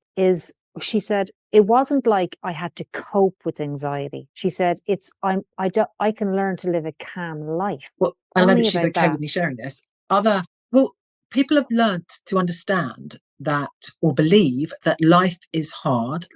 She said, it wasn't like I had to cope with anxiety. She said, I can learn to live a calm life. Well, I Tell don't know that me she's about okay that. with me sharing this. Well, people have learnt to understand that, or believe that life is hard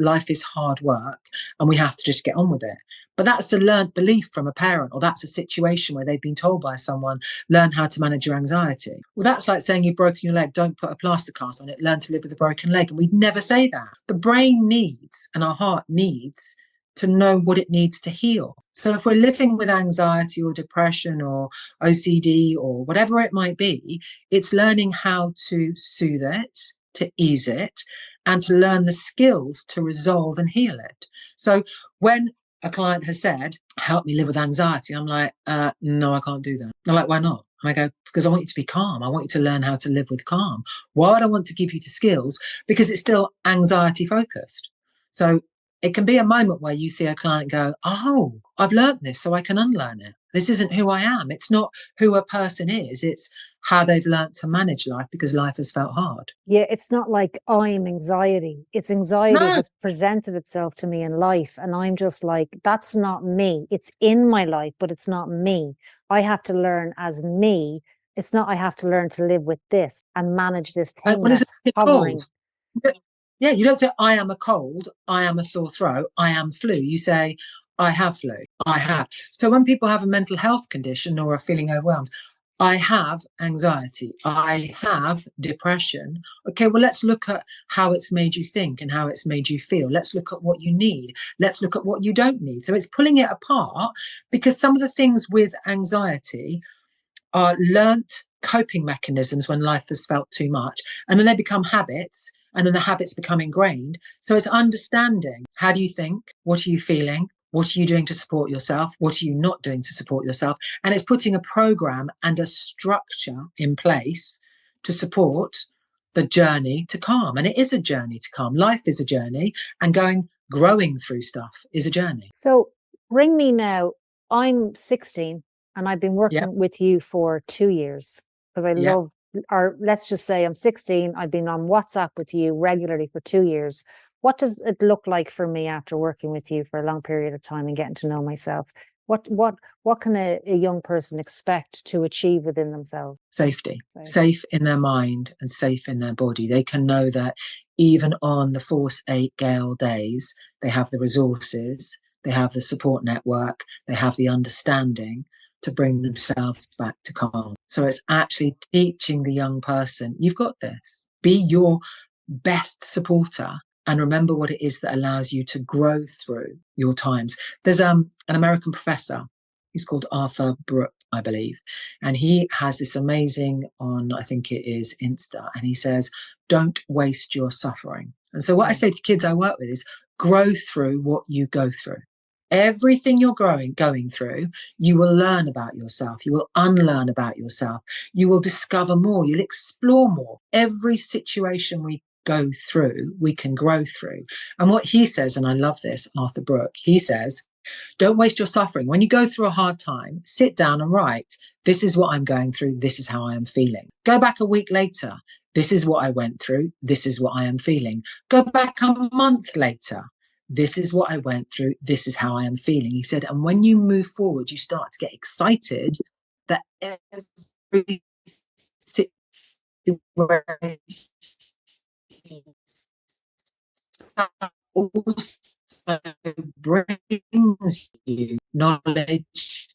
work, and we have to just get on with it. But that's a learnt belief from a parent, or that's a situation where they've been told by someone, learn how to manage your anxiety. Well, that's like saying you've broken your leg, don't put a plaster cast on it, learn to live with a broken leg. And we'd never say that. The brain needs, and our heart needs, to know what it needs to heal. So if we're living with anxiety or depression or OCD or whatever it might be, it's learning how to soothe it, to ease it, and to learn the skills to resolve and heal it. So when a client has said, help me live with anxiety, I'm like, no, I can't do that. They're like, why not? And I go, because I want you to be calm. I want you to learn how to live with calm. Why would I want to give you the skills? Because it's still anxiety focused. So it can be a moment where you see a client go, oh, I've learned this, so I can unlearn it. This isn't who I am. It's not who a person is. It's how they've learned to manage life because life has felt hard. Yeah, it's not like I'm anxiety. It's anxiety No, has presented itself to me in life. And I'm just like, that's not me. It's in my life, but it's not me. I have to learn as me. It's not, I have to learn to live with this and manage this thing what is that's it hovering. called? Yeah, you don't say, I am a cold, I am a sore throat, I am flu. You say, I have flu, I have. So when people have a mental health condition or are feeling overwhelmed, I have anxiety, I have depression. Okay, well, let's look at how it's made you think and how it's made you feel. Let's look at what you need. Let's look at what you don't need. So it's pulling it apart, because some of the things with anxiety are learnt coping mechanisms when life has felt too much. And then they become habits, and then the habits become ingrained. So it's understanding, how do you think? What are you feeling? What are you doing to support yourself? What are you not doing to support yourself? And it's putting a program and a structure in place to support the journey to calm. And it is a journey to calm. Life is a journey, and growing through stuff is a journey. So bring me now. I'm 16 and I've been Yep. working with you for 2 years because I Yep. love, or let's just say I'm 16. I've been on WhatsApp with you regularly for 2 years. What does it look like for me after working with you for a long period of time and getting to know myself? What can a young person expect to achieve within themselves? Safety, So, safe in their mind and safe in their body. They can know that even on the Force 8 Gale days, they have the resources, they have the support network, they have the understanding to bring themselves back to calm. So it's actually teaching the young person, you've got this. Be your best supporter, and remember what it is that allows you to grow through your times. There's an American professor. He's called Arthur Brooke, I believe. And he has this amazing on, I think it is Insta, and he says, don't waste your suffering. And so what I say to kids I work with is grow through what you go through. Everything you're going through, you will learn about yourself. You will unlearn about yourself. You will discover more. You'll explore more. Every situation we go through, we can grow through. And what he says, and I love this, Arthur Brooke, he says, don't waste your suffering. When you go through a hard time, sit down and write, this is what I'm going through. This is how I am feeling. Go back a week later. This is what I went through. This is what I am feeling. Go back a month later. This is what I went through. This is how I am feeling. He said, and when you move forward, you start to get excited that every also brings you knowledge,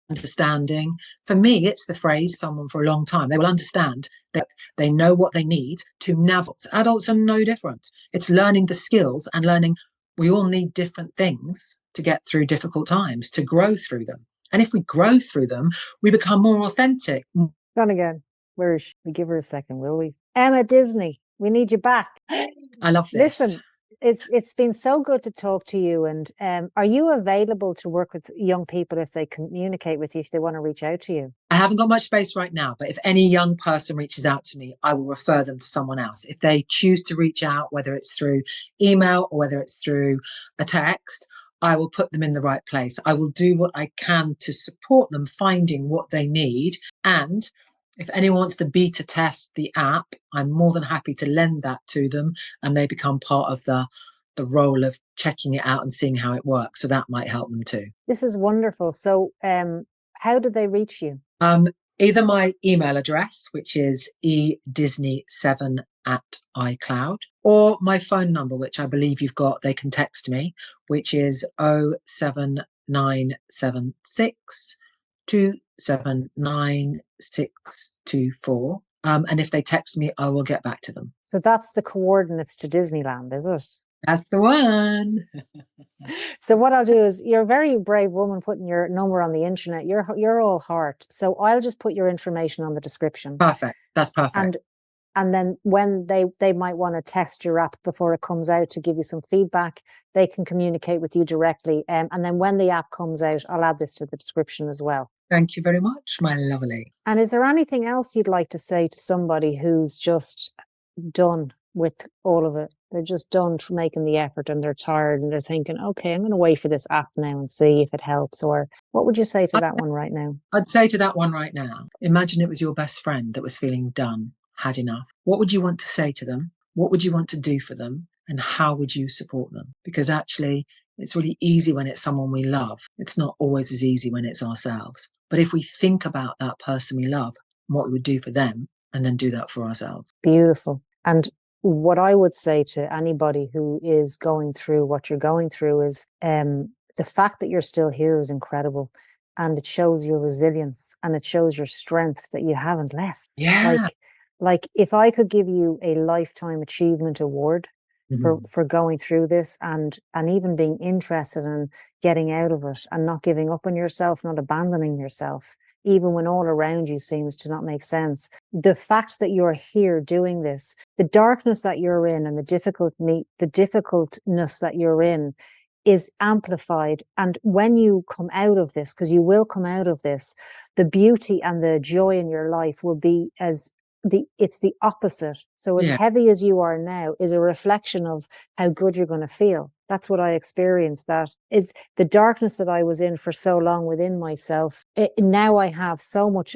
understanding. For me, it's the phrase someone for a long time. They will understand that they know what they need to navigate. Adults are no different. It's learning the skills and learning we all need different things to get through difficult times, to grow through them. And if we grow through them, we become more authentic. Gone again. Where is she? We give her a second, will we? Emma Disney, we need you back. I love this. Listen, it's been so good to talk to you. And are you available to work with young people if they communicate with you, if they want to reach out to you? I haven't got much space right now, but if any young person reaches out to me, I will refer them to someone else. If they choose to reach out, whether it's through email or whether it's through a text, I will put them in the right place. I will do what I can to support them finding what they need. And if anyone wants to beta test the app, I'm more than happy to lend that to them and they become part of the role of checking it out and seeing how it works. So that might help them too. This is wonderful. So how did they reach you? Either my email address, which is edisney7@iCloud, or my phone number, which I believe you've got, they can text me, which is 07976 279 624. And if they text me, I will get back to them. So that's the coordinates to Disneyland, is it? That's the one. So what I'll do is, you're a very brave woman putting your number on the internet. You're all heart. So I'll just put your information on the description. Perfect. That's perfect. And then when they might want to test your app before it comes out to give you some feedback, they can communicate with you directly. And then when the app comes out, I'll add this to the description as well. Thank you very much, my lovely. And is there anything else you'd like to say to somebody who's just done with all of it? They're just done making the effort and they're tired and they're thinking, okay, I'm going to wait for this app now and see if it helps. Or what would you say to that one right now? I'd say to that one right now, imagine it was your best friend that was feeling done, had enough. What would you want to say to them? What would you want to do for them? And how would you support them? Because actually, it's really easy when it's someone we love. It's not always as easy when it's ourselves. But if we think about that person we love and what we would do for them, and then do that for ourselves. Beautiful. And what I would say to anybody who is going through what you're going through is the fact that you're still here is incredible. And it shows your resilience and it shows your strength that you haven't left. Yeah. Like if I could give you a lifetime achievement award for going through this and even being interested in getting out of it and not giving up on yourself, not abandoning yourself, even when all around you seems to not make sense. The fact that you're here doing this, the darkness that you're in and the difficultness that you're in is amplified. And when you come out of this, because you will come out of this, the beauty and the joy in your life will be it's the opposite. So as heavy as you are now is a reflection of how good you're going to feel. That's what I experienced. That is the darkness that I was in for so long within myself. Now I have so much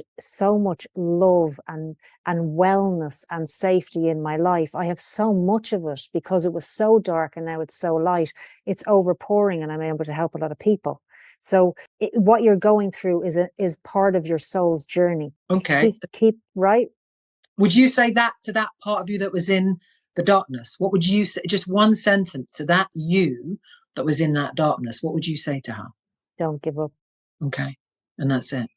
love and wellness and safety in my life. I have so much of it because it was so dark and now it's so light. It's overpouring and I'm able to help a lot of people. So what you're going through is part of your soul's journey. Okay. Keep right. Would you say that to that part of you that was in the darkness? What would you say? Just one sentence to that you that was in that darkness. What would you say to her? Don't give up. Okay. And that's it.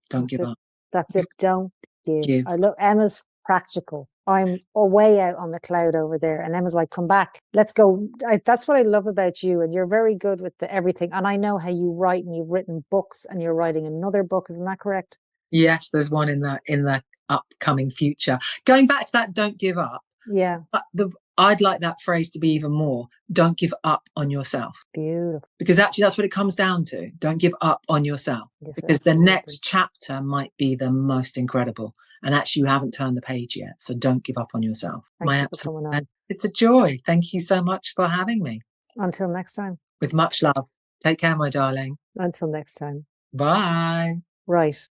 Don't give up. That's it. Don't give. I look, Emma's practical. I'm way out on the cloud over there. And Emma's like, come back. Let's go. That's what I love about you. And you're very good with everything. And I know how you write and you've written books and you're writing another book. Isn't that correct? Yes, there's one in the upcoming future. Going back to that, don't give up. Yeah. But I'd like that phrase to be even more. Don't give up on yourself. Beautiful. Because actually that's what it comes down to. Don't give up on yourself. Yes, because absolutely. The next chapter might be the most incredible. And actually you haven't turned the page yet. So don't give up on yourself. It's a joy. Thank you so much for having me. Until next time. With much love. Take care, my darling. Until next time. Bye. Right.